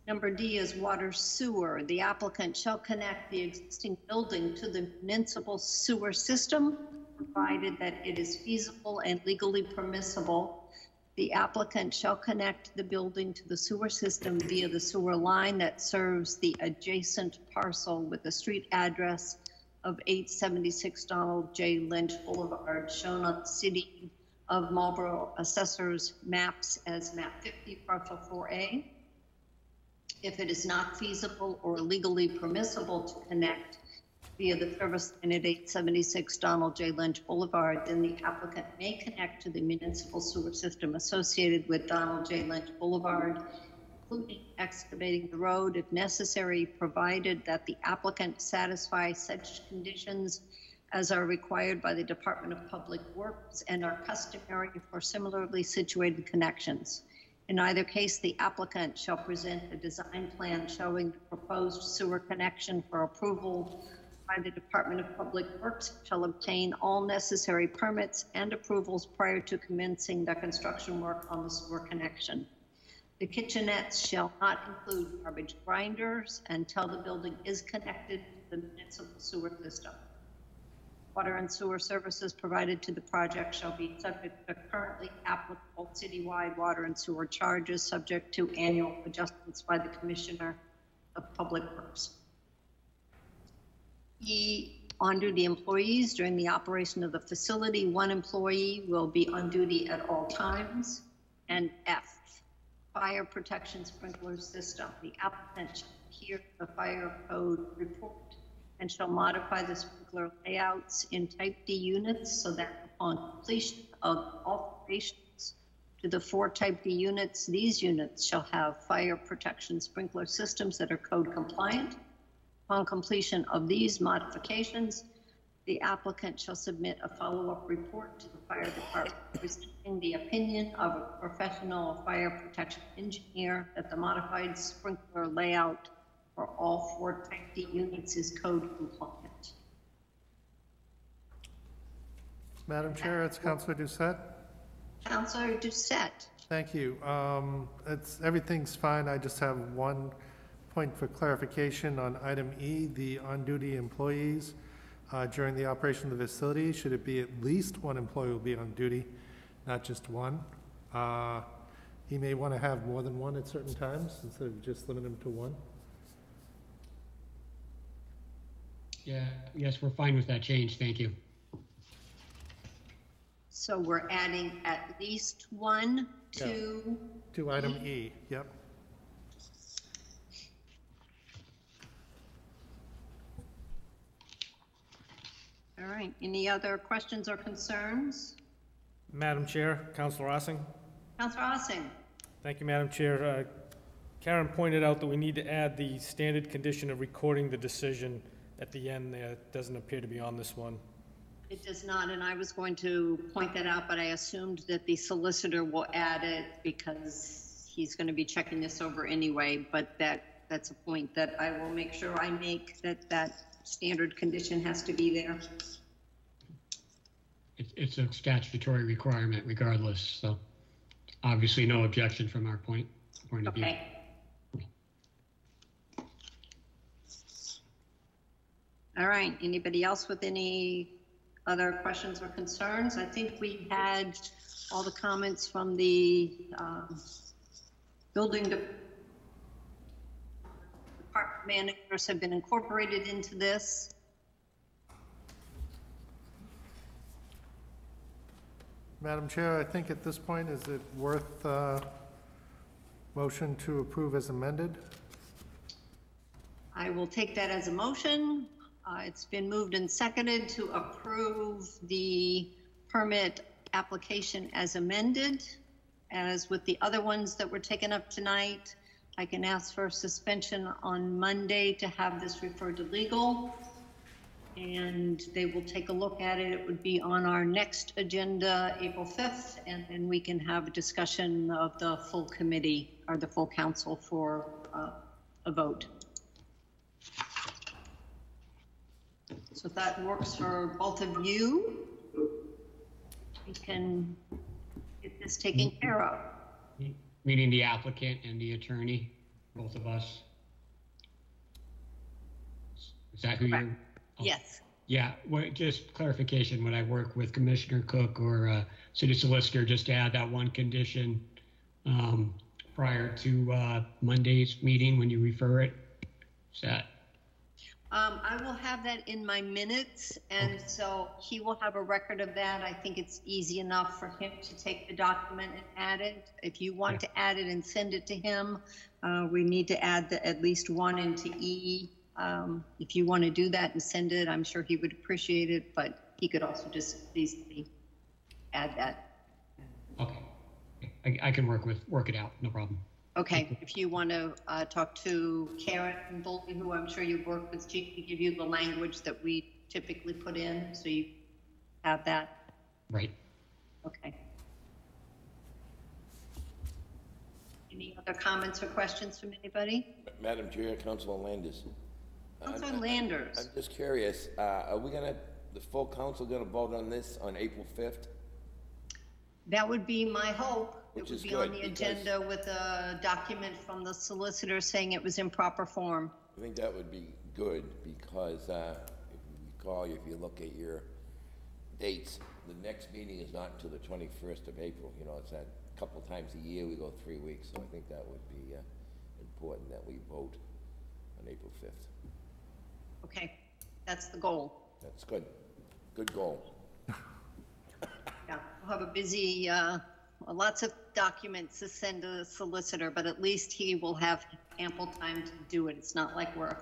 Number D is water sewer. The applicant shall connect the existing building to the municipal sewer system, provided that it is feasible and legally permissible. The applicant shall connect the building to the sewer system via the sewer line that serves the adjacent parcel with the street address of 876 Donald J. Lynch Boulevard, shown on the City of Marlborough Assessor's maps as map 50, parcel 4A. If it is not feasible or legally permissible to connect via the service line at 876 Donald J. Lynch Boulevard, then the applicant may connect to the municipal sewer system associated with Donald J. Lynch Boulevard, including excavating the road if necessary, provided that the applicant satisfies such conditions as are required by the Department of Public Works and are customary for similarly situated connections. In either case, the applicant shall present a design plan showing the proposed sewer connection for approval by the Department of Public Works, shall obtain all necessary permits and approvals prior to commencing the construction work on the sewer connection. The kitchenettes shall not include garbage grinders until the building is connected to the municipal sewer system. Water and sewer services provided to the project shall be subject to currently applicable citywide water and sewer charges, subject to annual adjustments by the Commissioner of Public Works. E, on duty employees during the operation of the facility, 1 employee will be on duty at all times. And F, fire protection sprinkler system. The applicant shall adhere to the fire code report and shall modify the sprinkler layouts in type D units so that upon completion of alterations to the 4 type D units, these units shall have fire protection sprinkler systems that are code compliant. Upon completion of these modifications, the applicant shall submit a follow-up report to the fire department presenting the opinion of a professional fire protection engineer that the modified sprinkler layout for all 4 type D units is code compliant.
Madam Chair, it's Councilor Doucette.
Councilor Doucette.
Thank you. Everything's fine. I just have one point for clarification on item E, the on-duty employees. During the operation of the facility, should it be at least 1 employee will be on duty, not just 1? He may want to have more than 1 at certain times instead of just limiting him to 1.
Yeah, yes, we're fine with that change. Thank you.
So we're adding at least one
Yeah. To item E, yep.
All right, any other questions or concerns?
Madam Chair, Councilor Ossing.
Councilor Ossing?
Thank you, Madam Chair. Karen pointed out that we need to add the standard condition of recording the decision at the end there. It doesn't appear to be on this one.
It does not, and I was going to point that out, but I assumed that the solicitor will add it because he's going to be checking this over anyway, but that's a point that I will make sure I make, that standard condition has to be there.
It's a statutory requirement regardless, so obviously no objection from our point of view.
Okay. All right, anybody else with any other questions or concerns? I think we had all the comments from the building department managers have been incorporated into this.
Madam Chair, I think at this point, is it worth motion to approve as amended?
I will take that as a motion. It's been moved and seconded to approve the permit application as amended. As with the other ones that were taken up tonight, I can ask for suspension on Monday to have this referred to legal, and they will take a look at it. It would be on our next agenda, April 5th, and then we can have a discussion of the full committee or the full council for a vote. So if that works for both of you, we can get this taken care of.
Meaning the applicant and the attorney, both of us. Is that who you're? Oh.
Yes.
Yeah, well, just clarification, when I work with Commissioner Cook or City Solicitor, just to add that one condition prior to Monday's meeting when you refer it. Is that?
I will have that in my minutes, and so he will have a record of that. I think it's easy enough for him to take the document and add it. If you want to add it and send it to him, we need to add at least one into E. If you want to do that and send it, I'm sure he would appreciate it, but he could also just easily add that.
Okay, I can work it out, no problem.
Okay, if you want to talk to Karen and Bolton, who I'm sure you've worked with, she can give you the language that we typically put in, so you have that.
Right.
Okay. Any other comments or questions from anybody?
Madam Chair, Councilor Landers.
Councilor Landers.
I'm just curious, are we the full council gonna vote on this on April 5th?
That would be my hope.
Which
it would
is
be
good,
on the agenda with a document from the solicitor saying it was in proper form.
I think that would be good because if you recall, if you look at your dates, the next meeting is not until the 21st of April. You know, it's a couple times a year, we go 3 weeks. So I think that would be important that we vote on April 5th.
Okay, that's the goal.
That's good. Good goal.
Yeah, we'll have a busy, lots of documents to send to the solicitor, but at least he will have ample time to do it. It's not like we're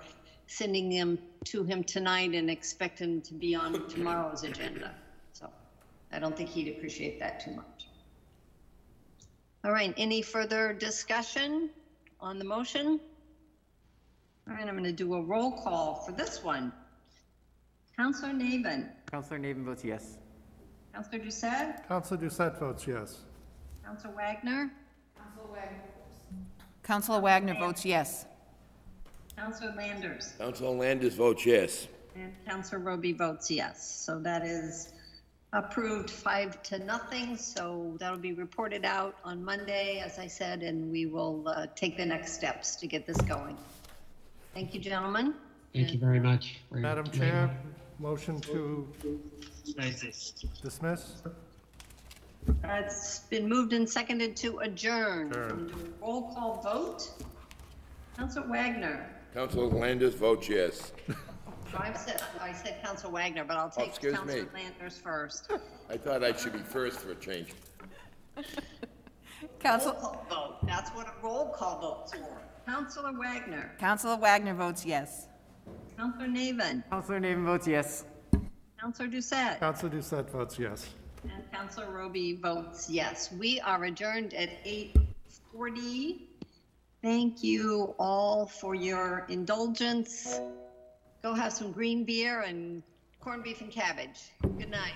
sending them to him tonight and expect him to be on tomorrow's agenda. So I don't think he'd appreciate that too much. All right, any further discussion on the motion? All right, I'm going to do a roll call for this one. Councilor Navin.
Councilor Navin votes yes.
Councilor Doucette.
Councilor Doucette votes yes.
Councilor Wagner.
Councilor Wagner votes yes.
Councilor Landers.
Councilor Landers votes yes.
And Councilor Roby votes yes. So that is approved 5-0. So that'll be reported out on Monday, as I said, and we will take the next steps to get this going. Thank you, gentlemen.
Thank you very much.
Madam Chair, motion to dismiss?
It's been moved and seconded to adjourn. Roll call vote. Councilor Wagner.
Councilor Landers votes yes.
I said Council Wagner, but I'll take
excuse
Councilor
me.
Landers first.
I thought I should be first for a change.
Council,
Roll call vote. That's what a roll call vote's for. Councilor Wagner.
Councilor Wagner votes yes.
Councilor Navin.
Counselor Navin votes yes.
Councilor Doucette.
Councilor Doucette votes yes.
And Councilor Roby votes yes. We are adjourned at 8:40. Thank you all for your indulgence. Go have some green beer and corned beef and cabbage. Good night.